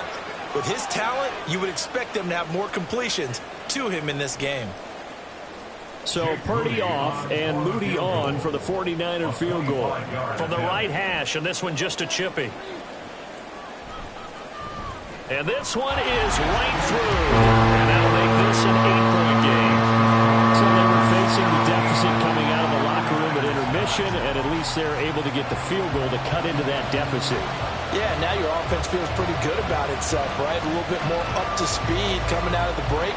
with his talent, you would expect them to have more completions to him in this game. So Purdy off and Moody on for the 49er field goal. From the right hash, and this one just a chippy. And this one is right through. And that'll make this an 8-point game. So they were facing the deficit coming out of the locker room at intermission, and at least they're able to get the field goal to cut into that deficit. Yeah, now your offense feels pretty good about itself, right? A little bit more up to speed coming out of the break.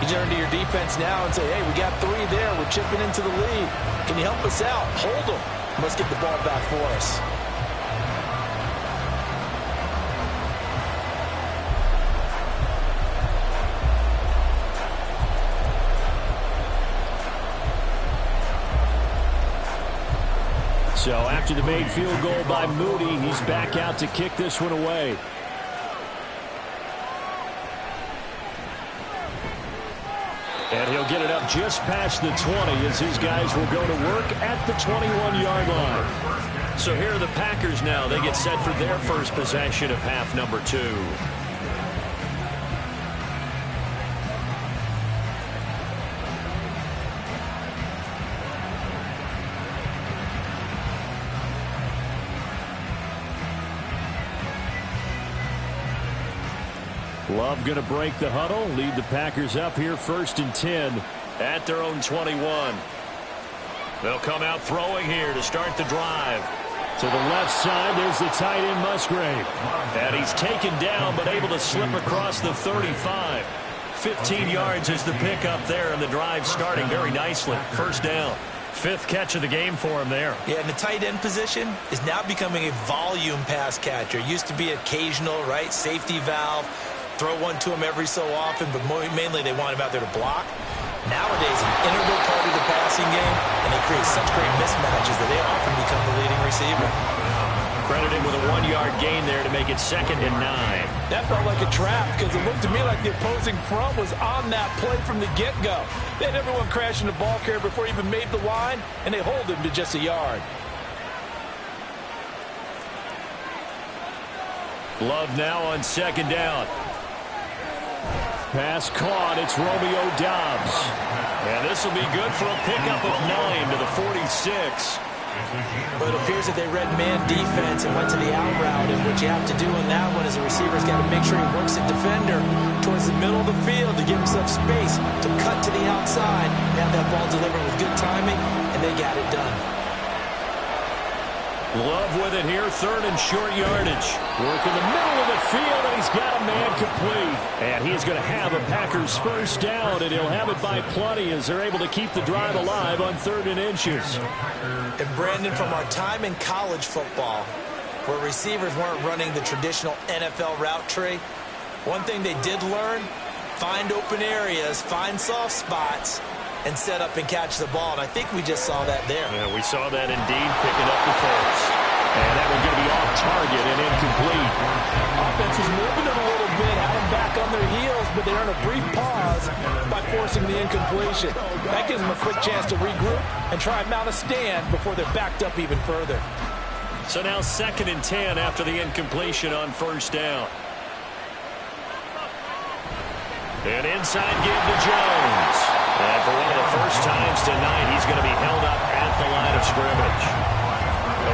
You turn to your defense now and say, hey, we got 3 there. We're chipping into the lead. Can you help us out? Hold them. Let's get the ball back for us. So after the made field goal by Moody, he's back out to kick this one away. And he'll get it up just past the 20 as his guys will go to work at the 21-yard line. So here are the Packers now. They get set for their first possession of half number 2. Love going to break the huddle, lead the Packers up here 1st and 10 at their own 21. They'll come out throwing here to start the drive. To the left side, there's the tight end Musgrave. And he's taken down but able to slip across the 35. 15 yards is the pickup there, and the drive starting very nicely. 1st down. 5th catch of the game for him there. Yeah, and the tight end position is now becoming a volume pass catcher. Used to be occasional, right? Safety valve. Throw one to him every so often, but mainly they want him out there to block. Nowadays, an integral part of the passing game, and they create such great mismatches that they often become the leading receiver. Credited with a 1-yard gain there to make it 2nd and 9. That felt like a trap because it looked to me like the opposing front was on that play from the get-go. They had everyone crashing the ball carrier before he even made the line, and they hold him to just a yard. Love now on 2nd down. Pass caught. It's Romeo Doubs. And this will be good for a pickup of 9 to the 46. But it appears that they read man defense and went to the out route. And what you have to do in that one is the receiver's got to make sure he works the defender towards the middle of the field to give himself space to cut to the outside and have that ball delivered with good timing, and they got it done. Love with it here, 3rd and short yardage. Work in the middle of the field, and he's got a man complete. And he's going to have a Packers first down, and he'll have it by plenty as they're able to keep the drive alive on 3rd and inches. And Brandon, from our time in college football, where receivers weren't running the traditional NFL route tree, one thing they did learn, find open areas, find soft spots, and set up and catch the ball. And I think we just saw that there. Yeah, we saw that indeed, picking up the first. And that one going to be off target and incomplete. Offense is moving them a little bit, had them back on their heels, but they earn a brief pause by forcing the incompletion. That gives them a quick chance to regroup and try and mount a stand before they're backed up even further. So now 2nd and 10 after the incompletion on first down. An inside give to Jones. And for one of the first times tonight, he's going to be held up at the line of scrimmage.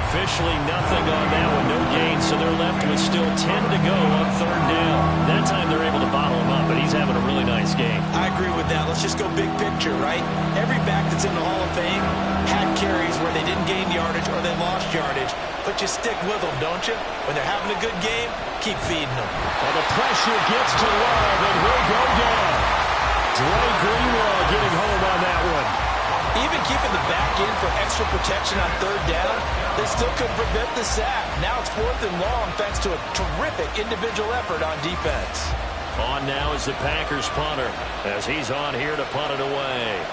Officially nothing on that one, no gain, so they're left with still 10 to go on 3rd down. That time they're able to bottle him up, but he's having a really nice game. I agree with that. Let's just go big picture, right? Every back that's in the Hall of Fame had carries where they didn't gain yardage or they lost yardage, but you stick with them, don't you? When they're having a good game, keep feeding them. Well, the pressure gets to Love, and he'll go down. Dre Greenlaw getting home on that one. Even keeping the back in for extra protection on 3rd down, they still could prevent the sack. Now it's 4th and long thanks to a terrific individual effort on defense. On now is the Packers punter as he's on here to punt it away.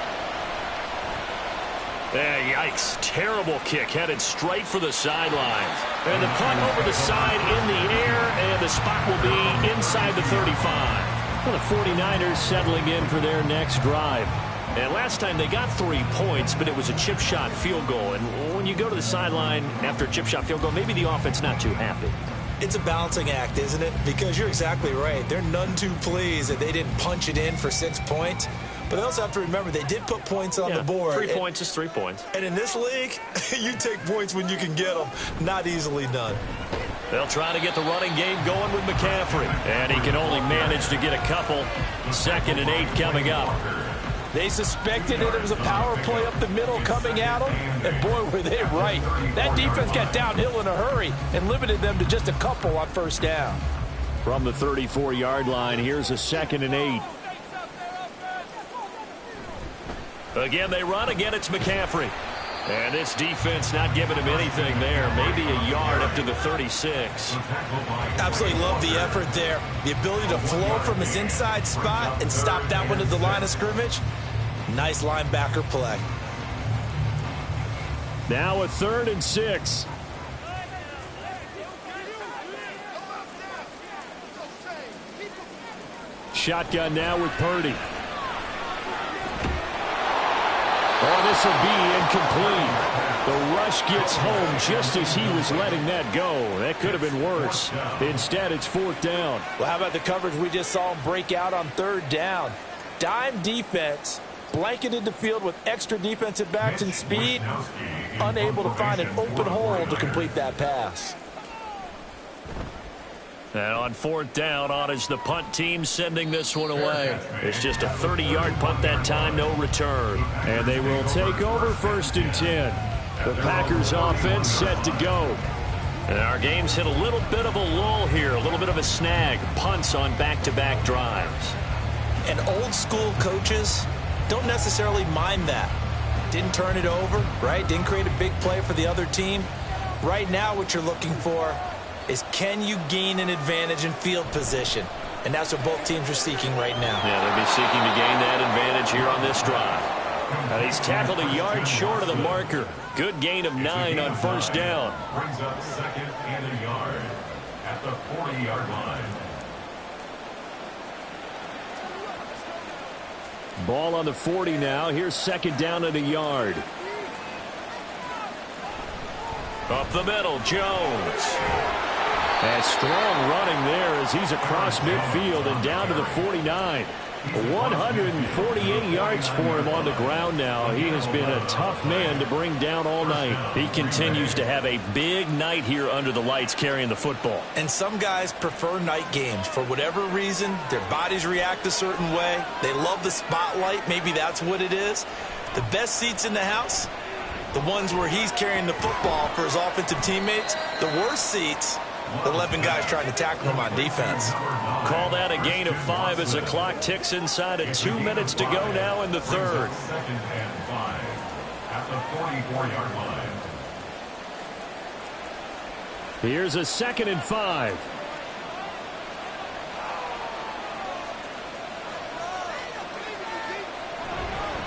Yikes. Terrible kick headed straight for the sidelines. And the punt over the side in the air, and the spot will be inside the 35. Well, the 49ers settling in for their next drive. And last time they got 3 points, but it was a chip shot field goal. And when you go to the sideline after a chip shot field goal, maybe the offense not too happy. It's a balancing act, isn't it? Because you're exactly right. They're none too pleased that they didn't punch it in for 6 points. But they also have to remember they did put points on the board. 3 points is 3 points. And in this league, you take points when you can get them. Not easily done. They'll try to get the running game going with McCaffrey. And he can only manage to get a couple. 2nd and 8 coming up. They suspected that it was a power play up the middle coming at them, and boy, were they right. That defense got downhill in a hurry and limited them to just a couple on 1st down. From the 34-yard line, here's a 2nd and 8. Again, they run. Again, it's McCaffrey. And this defense not giving him anything there. Maybe a yard up to the 36. Absolutely love the effort there. The ability to flow from his inside spot and stop that one at the line of scrimmage. Nice linebacker play. Now a 3rd and 6. Shotgun now with Purdy. Oh, this will be incomplete. The rush gets home just as he was letting that go. That could have been worse. Instead, it's 4th down. Well, how about the coverage we just saw him break out on 3rd down? Dime defense, blanketed the field with extra defensive backs and speed, unable to find an open hole to complete that pass. And on 4th down, on is the punt team sending this one away. It's just a 30-yard punt that time, no return. And they will take over 1st and 10. The Packers offense set to go. And our game's hit a little bit of a lull here, a little bit of a snag. Punts on back-to-back drives. And old school coaches don't necessarily mind that. Didn't turn it over, right? Didn't create a big play for the other team. Right now what you're looking for is can you gain an advantage in field position? And that's what both teams are seeking right now. Yeah, they'll be seeking to gain that advantage here on this drive. And he's tackled a yard short of the marker. Good gain of 9 on 1st down. Brings up 2nd and a yard at the 40-yard line. Ball on the 40 now. Here's 2nd down and a yard. Up the middle, Jones. And strong running there as he's across midfield and down to the 49. 148 yards for him on the ground now. He has been a tough man to bring down all night. He continues to have a big night here under the lights carrying the football. And some guys prefer night games. For whatever reason, their bodies react a certain way. They love the spotlight. Maybe that's what it is. The best seats in the house, the ones where he's carrying the football for his offensive teammates. The worst seats, the 11 guys trying to tackle him on defense. Call that a gain of 5 as the clock ticks inside of 2 minutes to go now in the 3rd. 2nd and 5 at the 44-yard line. Here's a 2nd and 5.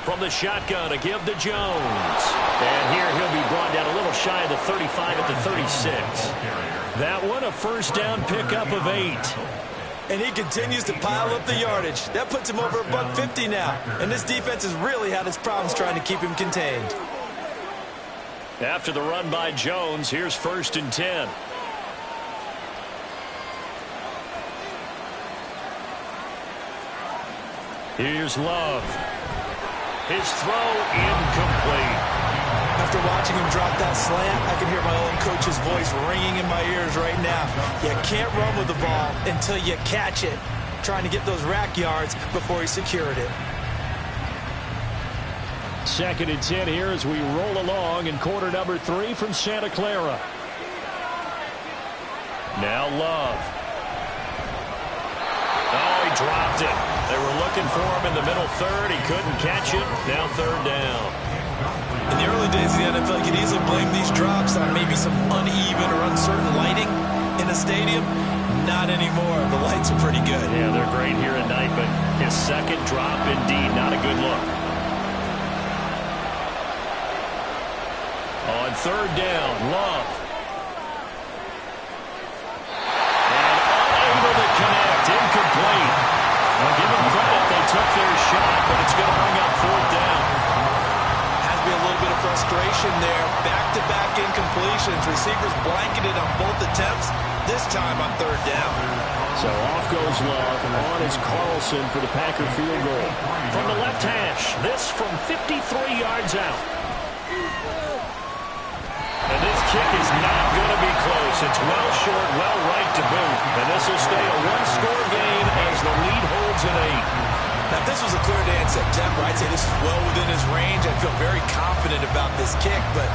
From the shotgun, a give to Jones. And here he'll be brought down a little shy of the 35 at the 36. That one, a first down pickup of 8. And he continues to pile up the yardage. That puts him over $150 now. And this defense has really had its problems trying to keep him contained. After the run by Jones, here's 1st and 10. Here's Love. His throw incomplete. After watching him drop that slant, I can hear my own coach's voice ringing in my ears right now. You can't run with the ball until you catch it. Trying to get those rack yards before he secured it. 2nd and 10 here as we roll along in quarter number 3 from Santa Clara. Now Love. Oh, he dropped it. They were looking for him in the middle third. He couldn't catch it. Now 3rd down. In the early days of the NFL, you could easily blame these drops on maybe some uneven or uncertain lighting in a stadium. Not anymore. The lights are pretty good. Yeah, they're great here at night, but his second drop, indeed, not a good look. On 3rd down, Love. And unable to connect. Incomplete. Well, give them credit. They took their shot, but it's going to bring up 4th down. Has to be a little bit of frustration there. Back-to-back incompletions. Receivers blanketed on both attempts. This time on 3rd down. So off goes Love, and on is Carlson for the Packer field goal. From the left hash, this from 53 yards out. And this kick is not going to be close. It's well short, well right to boot. And this will stay a one-score game as the lead holds at 8. Now, if this was a clear day in September, I'd say this is well within his range. I feel very confident about this kick, but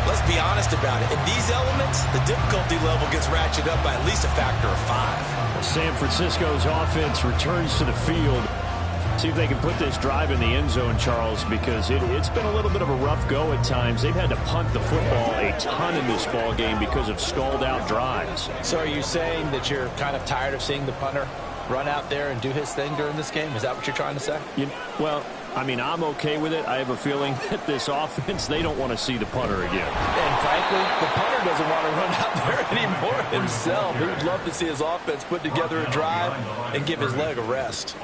let's be honest about it. In these elements, the difficulty level gets ratcheted up by at least a factor of 5. San Francisco's offense returns to the field. See if they can put this drive in the end zone, Charles, because it's been a little bit of a rough go at times. They've had to punt the football a ton in this ball game because of stalled-out drives. So are you saying that you're kind of tired of seeing the punter run out there and do his thing during this game? Is that what you're trying to say? Well, I mean, I'm okay with it. I have a feeling that this offense, they don't want to see the punter again. And frankly, the punter doesn't want to run out there anymore himself. He would love to see his offense put together a drive and give his leg a rest.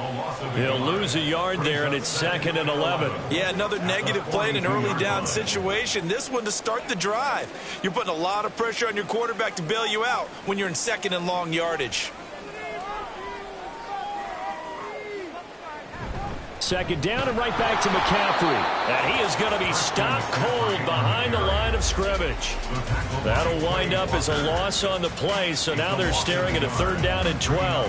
He'll lose a yard there, and it's 2nd and 11. Yeah, another negative play in an early down situation. This one to start the drive. You're putting a lot of pressure on your quarterback to bail you out when you're in 2nd and long yardage. 2nd down and right back to McCaffrey. And he is going to be stopped cold behind the line of scrimmage. That'll wind up as a loss on the play, so now they're staring at a 3rd down and 12.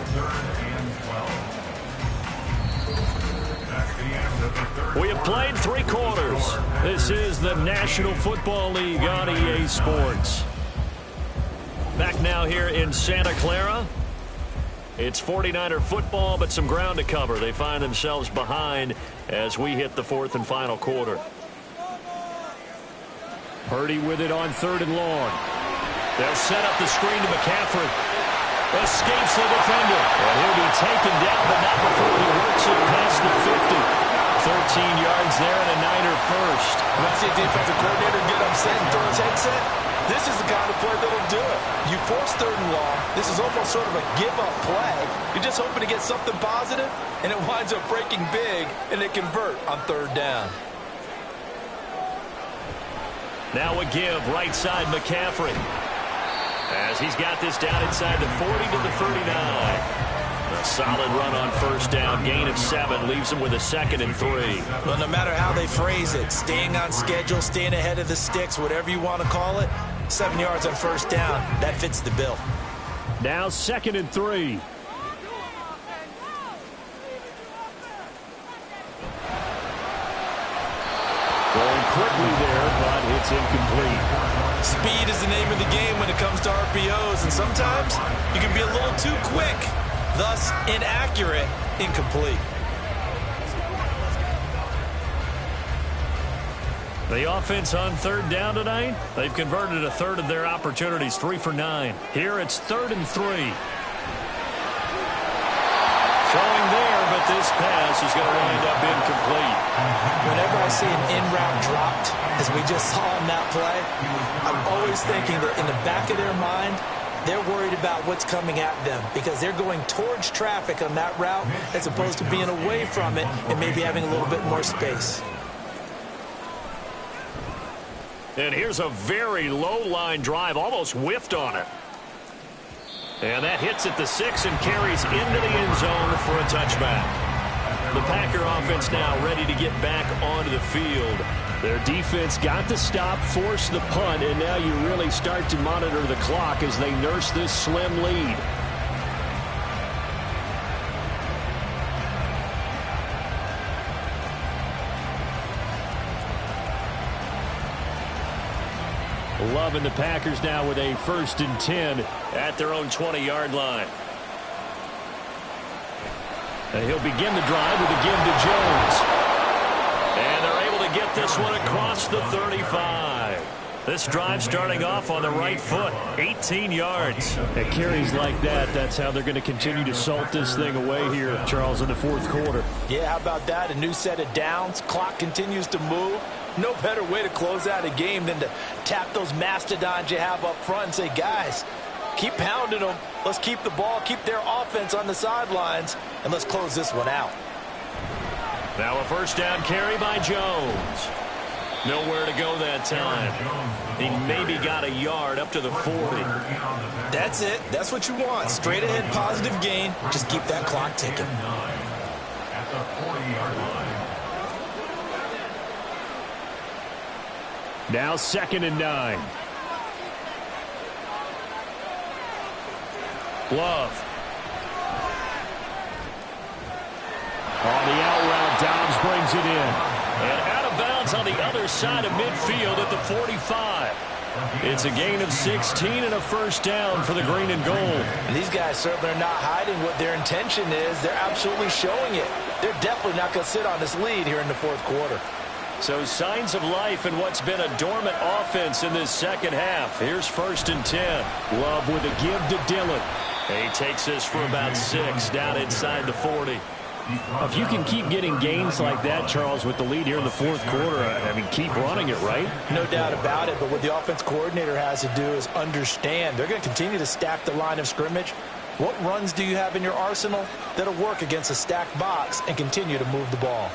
We have played 3 quarters. This is the National Football League on EA Sports. Back now here in Santa Clara. It's 49er football, but some ground to cover. They find themselves behind as we hit the 4th and final quarter. Purdy with it on 3rd and long. They'll set up the screen to McCaffrey. Escapes the defender. And he'll be taken down, but not before he works it past the 50. 13 yards there and a Niner first. When I see a defensive coordinator get upset and throw his headset, this is the kind of play that'll do it. You force 3rd and long. This is almost sort of a give-up play. You're just hoping to get something positive, and it winds up breaking big, and they convert on 3rd down. Now a give, right side McCaffrey. As he's got this down inside the 40 to the 39. A solid run on 1st down, gain of 7, leaves him with a 2nd and 3. Well, no matter how they phrase it, staying on schedule, staying ahead of the sticks, whatever you want to call it, 7 yards on 1st down, that fits the bill. Now 2nd and 3. Going quickly there, but it's incomplete. Speed is the name of the game when it comes to RPOs, and sometimes you can be a little too quick. Thus, inaccurate, incomplete. The offense on 3rd down tonight, they've converted a 1/3 of their opportunities, 3 for 9. Here it's 3rd and 3. Showing there, but this pass is going to wind up incomplete. Whenever I see an in-route dropped, as we just saw in that play, I'm always thinking that in the back of their mind, they're worried about what's coming at them because they're going towards traffic on that route as opposed to being away from it and maybe having a little bit more space. And here's a very low-line drive, almost whiffed on it. And that hits at the 6 and carries into the end zone for a touchback. The Packer offense now ready to get back onto the field. Their defense got the stop, forced the punt, and now you really start to monitor the clock as they nurse this slim lead. Love and the Packers now with a 1st and 10 at their own 20-yard line. And he'll begin the drive with a give to Jones. And they're able to get this one across the 35. This drive starting off on the right foot, 18 yards. At carries like that, that's how they're going to continue to salt this thing away here, Charles, in the 4th quarter. Yeah, how about that? A new set of downs. Clock continues to move. No better way to close out a game than to tap those mastodons you have up front and say, guys, keep pounding them. Let's keep the ball, keep their offense on the sidelines, and let's close this one out. Now a 1st down carry by Jones. Nowhere to go that time. He maybe got a yard up to the 40. That's it. That's what you want. Straight ahead positive gain. Just keep that clock ticking. At the 40-yard line. Now 2nd and 9. Love. On the out route, Dobbs brings it in. And out of bounds on the other side of midfield at the 45. It's a gain of 16 and a 1st down for the green and gold. And these guys certainly are not hiding what their intention is. They're absolutely showing it. They're definitely not going to sit on this lead here in the 4th quarter. So signs of life in what's been a dormant offense in this 2nd half. Here's 1st and 10. Love with a give to Dillon. He takes this for about 6 down inside the 40. If you can keep getting gains like that, Charles, with the lead here in the 4th quarter, I mean, keep running it, right? No doubt about it, but what the offense coordinator has to do is understand. They're going to continue to stack the line of scrimmage. What runs do you have in your arsenal that'll work against a stacked box and continue to move the ball?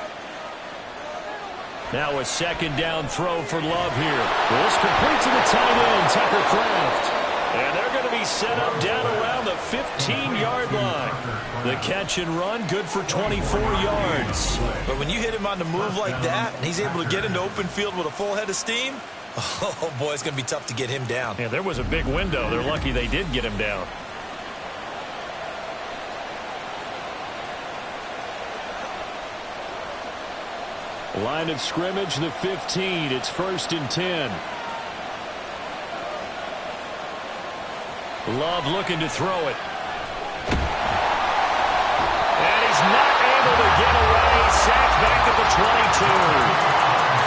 Now a 2nd down throw for Love here. This complete to the tight end, Tucker Kraft. And they're going to be set up down around the 15-yard line. The catch and run, good for 24 yards. But when you hit him on the move like that, and he's able to get into open field with a full head of steam, oh, boy, it's going to be tough to get him down. Yeah, there was a big window. They're lucky they did get him down. Line of scrimmage, the 15. It's 1st and 10. Love looking to throw it. And he's not able to get away. Sacked back at the 22.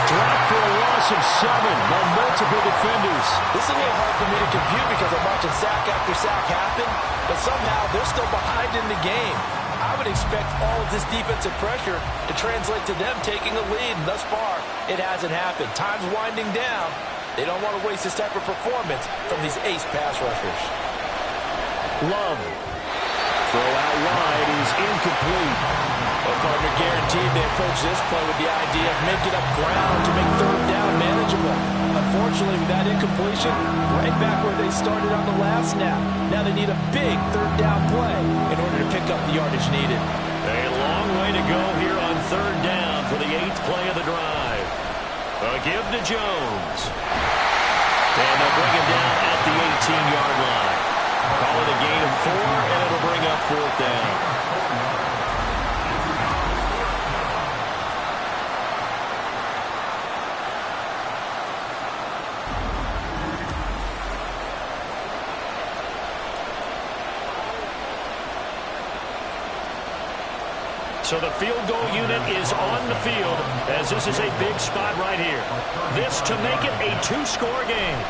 Dropped for a loss of 7 by multiple defenders. This is a little hard for me to compute because I'm watching sack after sack happen, but somehow they're still behind in the game. I would expect all of this defensive pressure to translate to them taking a lead, and thus far, it hasn't happened. Time's winding down. They don't want to waste this type of performance from these ace pass rushers. Love. Throw out wide is incomplete. Well, partner, guaranteed they approach this play with the idea of making up ground to make 3rd down manageable. Unfortunately, with that incompletion, right back where they started on the last snap. Now they need a big 3rd down play in order to pick up the yardage needed. A long way to go here on 3rd down for the 8th play of the drive. A give to Jones. And they'll bring him down at the 18-yard line. Call it a gain of 4, and it'll bring up 4th down. So the field goal unit is on the field as this is a big spot right here. This to make it a 2-score game.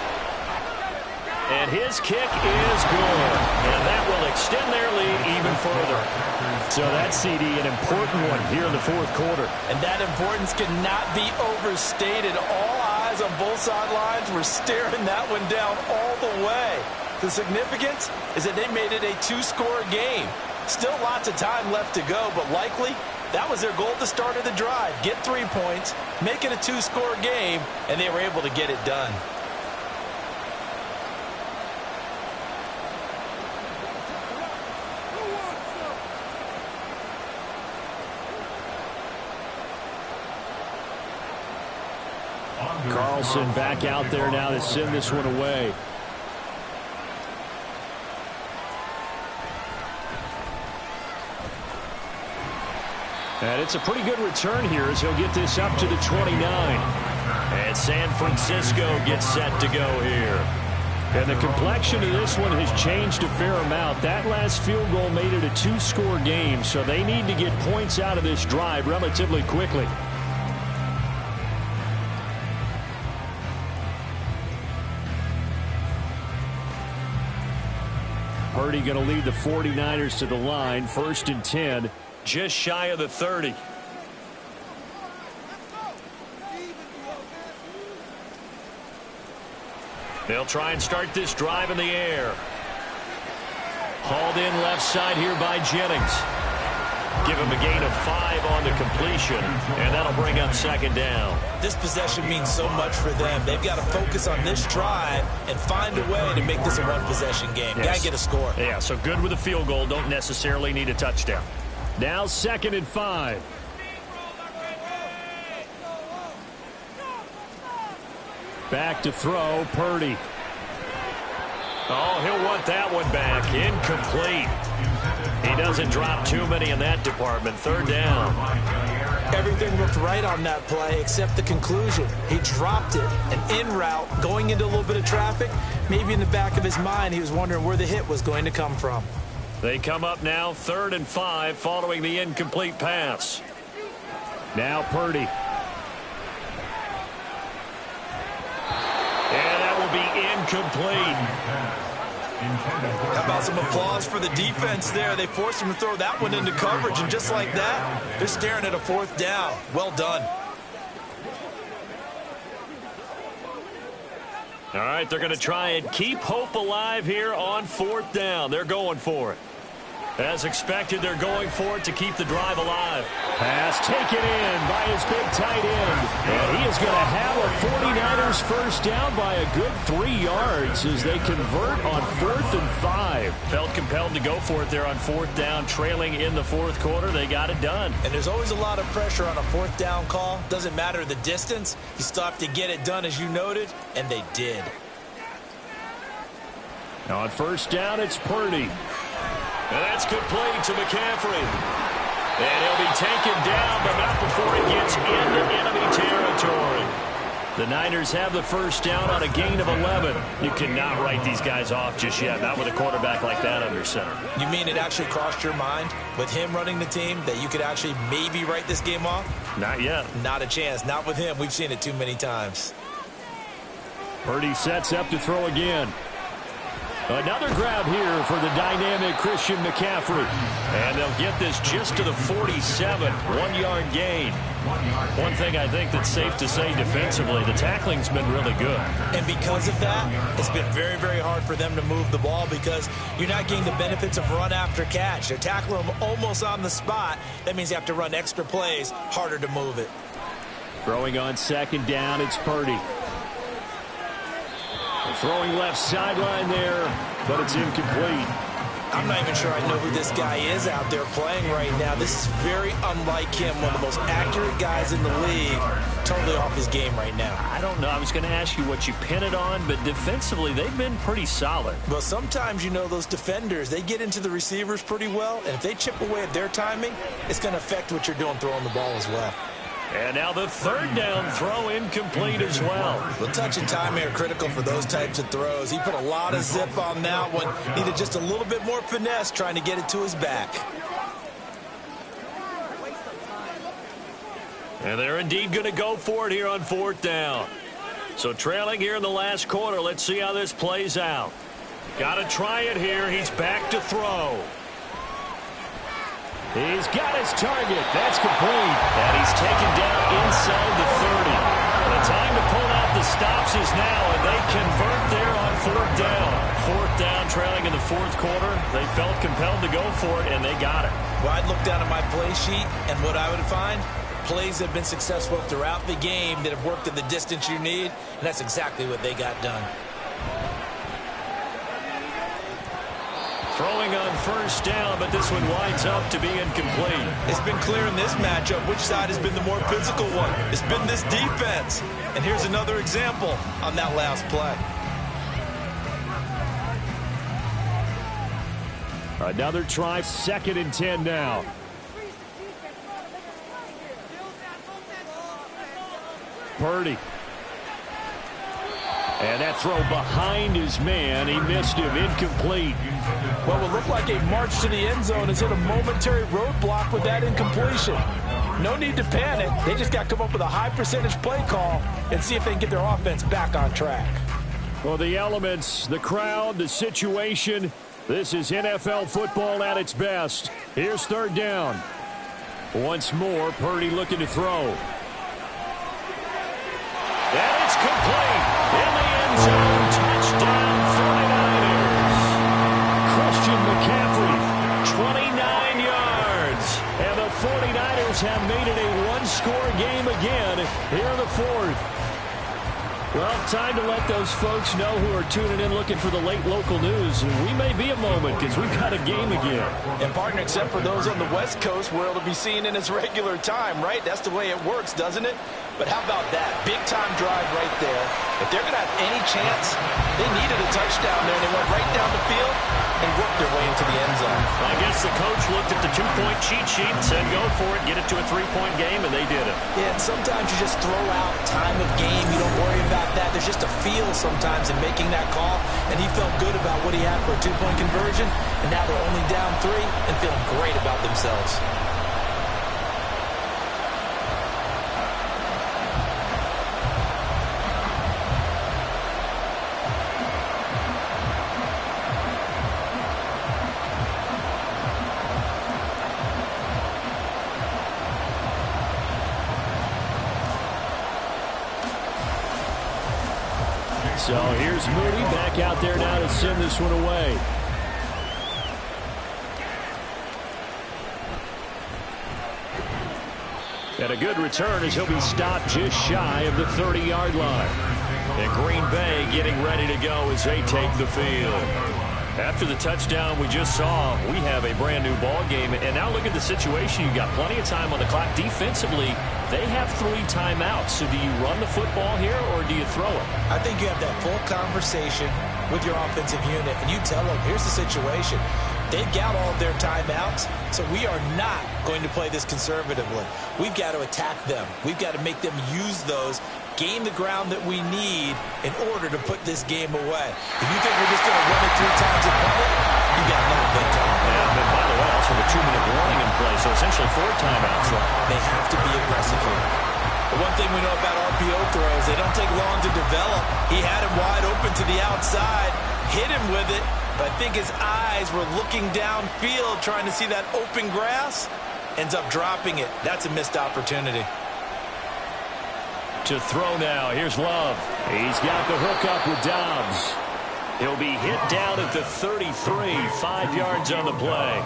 And his kick is good. And that will extend their lead even further. So that CD, an important one here in the fourth quarter. And that importance cannot be overstated. All eyes on both sidelines were staring that one down all the way. The significance is that they made it a two-score game. Still lots of time left to go, but likely that was their goal at the start of the drive. Get 3 points, make it a two-score game, and they were able to get it done. Carlson back out there now to send this one away. And it's a pretty good return here as he'll get this up to the 29. And San Francisco gets set to go here. And the complexion of this one has changed a fair amount. That last field goal made it a two-score game, so they need to get points out of this drive relatively quickly. Purdy going to lead the 49ers to the line. 1st and 10, just shy of the 30. They'll try and start this drive in the air. Hauled in left side here by Jennings. Give him a gain of 5 on the completion, and that'll bring up 2nd down. This possession means so much for them. They've got to focus on this drive and find a way to make this a one-possession game. Yes. Got to get a score. Yeah, so good with a field goal. Don't necessarily need a touchdown. Now 2nd and 5. Back to throw, Purdy. Oh, he'll want that one back. Incomplete. He doesn't drop too many in that department. 3rd down. Everything looked right on that play except the conclusion. He dropped it. An in route, going into a little bit of traffic. Maybe in the back of his mind, he was wondering where the hit was going to come from. They come up now 3rd and 5 following the incomplete pass. Now Purdy. And that will be incomplete. How about some applause for the defense there? They forced him to throw that one into coverage, and just like that, they're staring at a 4th down. Well done. All right, they're going to try and keep hope alive here on 4th down. They're going for it. As expected, they're going for it to keep the drive alive. Pass taken in by his big tight end. And he is going to have a 49ers first down by a good 3 yards as they convert on 4th and 5. Felt compelled to go for it there on 4th down, trailing in the 4th quarter. They got it done. And there's always a lot of pressure on a 4th down call. Doesn't matter the distance. You still have to get it done, as you noted, and they did. Now on 1st down, it's Purdy. And that's complete to McCaffrey. And he'll be taken down, but not before he gets into enemy territory. The Niners have the first down on a gain of 11. You cannot write these guys off just yet, not with a quarterback like that under center. You mean it actually crossed your mind with him running the team that you could actually maybe write this game off? Not yet. Not a chance. Not with him. We've seen it too many times. Purdy sets up to throw again. Another grab here for the dynamic Christian McCaffrey. And they'll get this just to the 47, 1-yard gain. One thing I think that's safe to say defensively, the tackling's been really good. And because of that, it's been very, very hard for them to move the ball because you're not getting the benefits of run after catch. They're tackling them almost on the spot. That means you have to run extra plays, harder to move it. Throwing on 2nd down, it's Purdy. Throwing left sideline there, but it's incomplete. I'm not even sure I know who this guy is out there playing right now. This is very unlike him, one of the most accurate guys in the league. Totally off his game right now. I don't know. I was going to ask you what you pin it on, but defensively, they've been pretty solid. Well, sometimes, you know, those defenders, they get into the receivers pretty well, and if they chip away at their timing, it's going to affect what you're doing throwing the ball as well. And now the 3rd down throw incomplete as well. The touch and timing are critical for those types of throws. He put a lot of zip on that one. Needed just a little bit more finesse trying to get it to his back. And they're indeed going to go for it here on 4th down. So trailing here in the last quarter. Let's see how this plays out. Got to try it here. He's back to throw. He's got his target. That's complete. And he's taken down inside the 30. The time to pull out the stops is now, and they convert there on 4th down. 4th down, trailing in the 4th quarter. They felt compelled to go for it, and they got it. Well, I'd look down at my play sheet, and what I would find, plays have been successful throughout the game that have worked in the distance you need, and that's exactly what they got done. Throwing on 1st down, but this one winds up to be incomplete. It's been clear in this matchup which side has been the more physical one. It's been this defense. And here's another example on that last play. Another try, 2nd and 10 now. Purdy. And that throw behind his man. He missed him. Incomplete. Well, it looked like a march to the end zone has hit a momentary roadblock with that incompletion. No need to panic. They just got to come up with a high percentage play call and see if they can get their offense back on track. Well, the elements, the crowd, the situation. This is NFL football at its best. Here's 3rd down. Once more, Purdy looking to throw. And it's complete. In the end zone, touchdown 49ers. Christian McCaffrey, 29 yards. And the 49ers have made it a one-score game again here in the 4th. Well, time to let those folks know who are tuning in looking for the late local news. We may be a moment because we've got a game again. And partner, except for those on the West Coast where it'll be seen in its regular time, right? That's the way it works, doesn't it? But how about that? Big-time drive right there. If they're going to have any chance, they needed a touchdown there, and they went right down the field and worked their way into the end zone. I guess the coach looked at the 2-point cheat sheet and said, go for it, get it to a 3-point game, and they did it. Yeah, and sometimes you just throw out time of game. You don't worry about that. There's just a feel sometimes in making that call, and he felt good about what he had for a 2-point conversion, and now they're only down 3 and feeling great about themselves. So here's Moody back out there now to send this one away. And a good return as he'll be stopped just shy of the 30-yard line. And Green Bay getting ready to go as they take the field. After the touchdown we just saw, we have a brand new ball game. And now look at the situation. You've got plenty of time on the clock. Defensively, they have 3 timeouts. So do you run the football here or do you throw it? I think you have that full conversation with your offensive unit, and you tell them, here's the situation. They've got all of their timeouts, so we are not going to play this conservatively. We've got to attack them. We've got to make them use those, gain the ground that we need in order to put this game away. If you think we're just going to run it 3 times and punt it, you got another big time. Yeah, and by the way, also the 2-minute warning in play, so essentially 4 timeouts. They have to be aggressive here. The one thing we know about RPO throws, they don't take long to develop. He had him wide open to the outside, hit him with it, but I think his eyes were looking downfield trying to see that open grass. Ends up dropping it. That's a missed opportunity. To throw now. Here's Love. He's got the hook up with Dobbs. He'll be hit down at the 33, 5 yards on the play.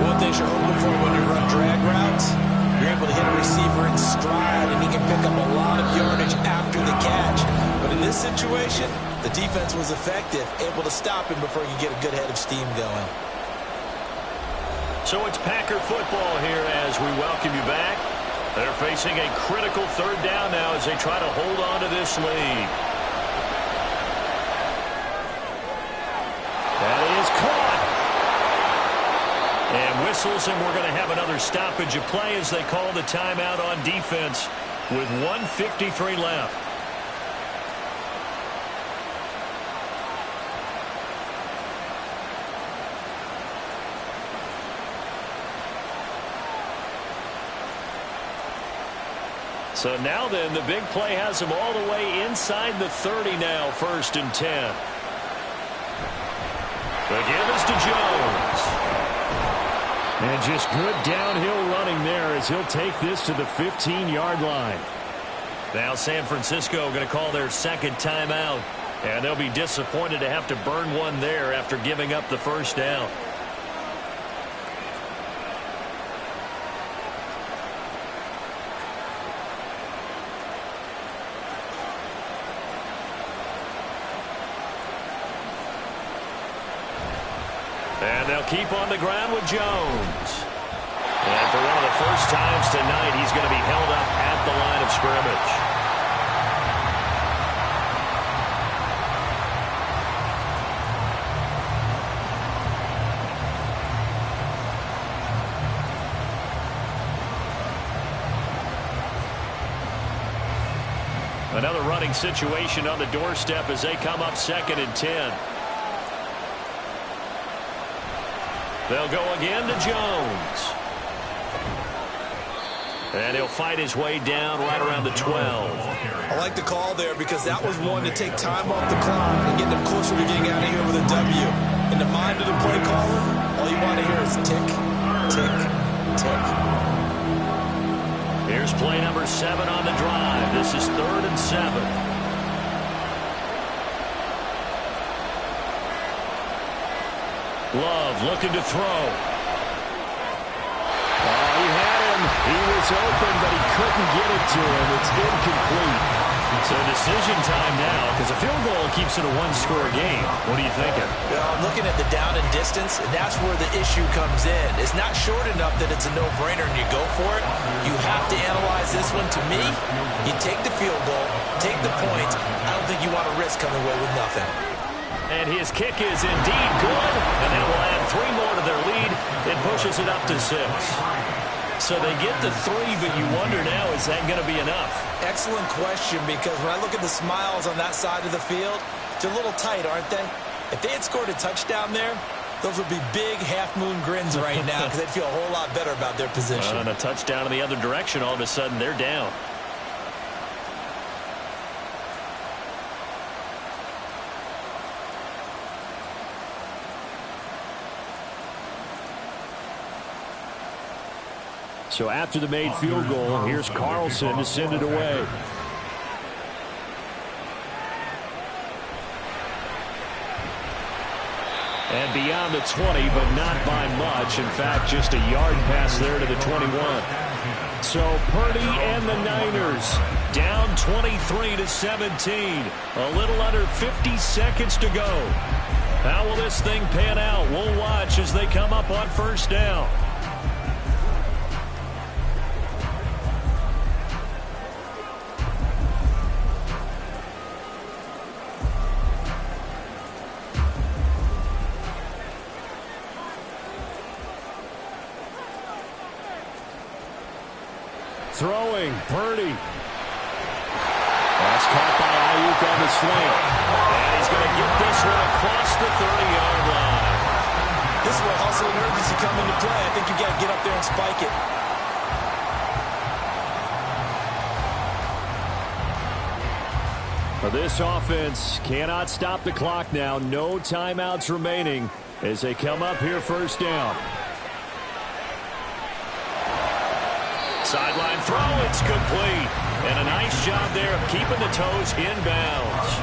One thing you're hoping for when you run drag routes, you're able to hit a receiver in stride, and he can pick up a lot of yardage after the catch. But in this situation, the defense was effective, able to stop him before he could get a good head of steam going. So it's Packer football here as we welcome you back. They're facing a critical 3rd down now as they try to hold on to this lead. That is caught. And whistles, and we're going to have another stoppage of play as they call the timeout on defense with 1:53 left. So now then, the big play has them all the way inside the 30 now, 1st and 10. The give is to Jones. And just good downhill running there as he'll take this to the 15-yard line. Now San Francisco going to call their second timeout. And they'll be disappointed to have to burn one there after giving up the first down. And they'll keep on the ground with Jones. And for one of the first times tonight, he's going to be held up at the line of scrimmage. Another running situation on the doorstep as they come up 2nd and 10. They'll go again to Jones. And he'll fight his way down right around the 12. I like the call there because that was one to take time off the clock and get them closer to getting out of here with a W. In the mind of the play caller, all you want to hear is tick, tick, tick. Here's play number 7 on the drive. This is 3rd and 7. Love looking to throw. Oh, he had him. He was open, but he couldn't get it to him. It's incomplete. So decision time now because a field goal keeps it a one-score game. What are you thinking? Well, I'm looking at the down and distance, and that's where the issue comes in. It's not short enough that it's a no-brainer and you go for it. You have to analyze this one. To me, you take the field goal, take the points. I don't think you want to risk coming away with nothing. And his kick is indeed good, and that will add 3 more to their lead. It pushes it up to 6. So they get the 3, but you wonder now, is that going to be enough? Excellent question, because when I look at the smiles on that side of the field, they're a little tight, aren't they? If they had scored a touchdown there, those would be big half-moon grins right now because they'd feel a whole lot better about their position. And a touchdown in the other direction, all of a sudden they're down. So after the made field goal, here's Carlson to send it away. And beyond the 20, but not by much. In fact, just a yard pass there to the 21. So Purdy and the Niners down 23-17. A little under 50 seconds to go. How will this thing pan out? We'll watch as they come up on first down. Throwing, Purdy. That's caught by Ayuk on the slant. And he's going to get this one across the 30-yard line. This is where hustle and urgency come into play. I think you got to get up there and spike it. This offense cannot stop the clock now. No timeouts remaining as they come up here first down. Sideline throw, it's complete. And a nice job there of keeping the toes inbounds.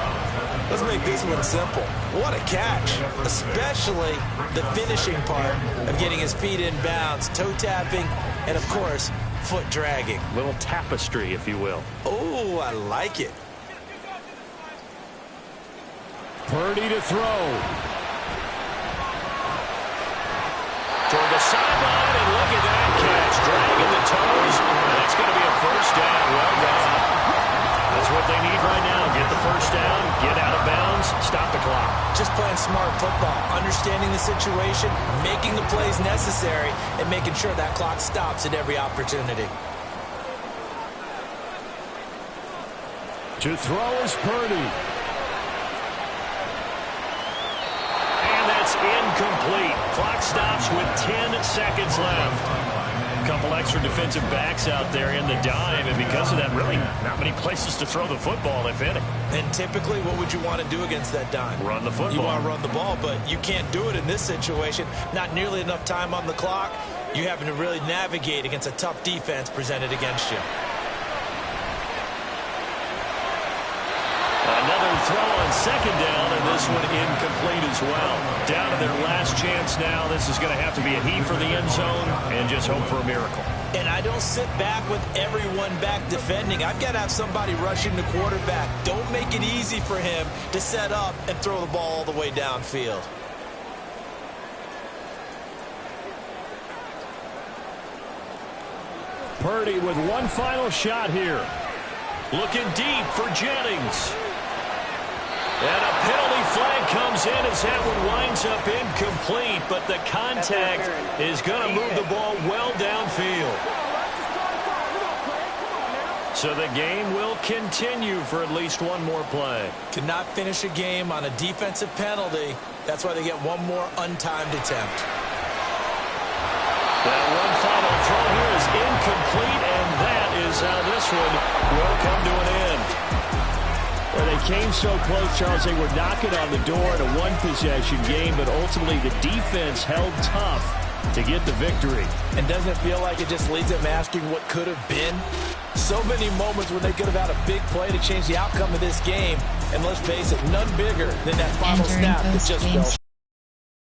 Let's make this one simple. What a catch, especially the finishing part of getting his feet in bounds, toe tapping, and of course, foot dragging. Little tapestry, if you will. Oh, I like it. Purdy to throw. Toward the sideline, and look at that catch. Dragging the toes, and it's going to be a first down. Well done. That's what they need right now. Get the first down, get out of bounds, stop the clock. Just playing smart football, understanding the situation, making the plays necessary, and making sure that clock stops at every opportunity. To throw is Purdy. Incomplete. Clock stops with 10 seconds left. A couple extra defensive backs out there in the dime, and because of that, really not many places to throw the football, if any. And typically, what would you want to do against that dime? Run the football. You want to run the ball, but you can't do it in this situation. Not nearly enough time on the clock. You having to really navigate against a tough defense presented against you. Another throw on second down, and this one incomplete as well. Down to their last chance now. This is going to have to be a heave for the end zone and just hope for a miracle. And I don't sit back with everyone back defending. I've got to have somebody rushing the quarterback. Don't make it easy for him to set up and throw the ball all the way downfield. Purdy with one final shot here. Looking deep for Jennings. And a penalty flag comes in as that one winds up incomplete, but the contact is going to move the ball well downfield. So the game will continue for at least one more play. Cannot finish a game on a defensive penalty. That's why they get one more untimed attempt. That one final throw here is incomplete, and that is how this one will come to an end. Well, they came so close, Charles. They were knocking on the door in a one-possession game, but ultimately the defense held tough to get the victory. And doesn't it feel like it just leads them asking what could have been? So many moments when they could have had a big play to change the outcome of this game. And let's face it, none bigger than that final snap that just fell.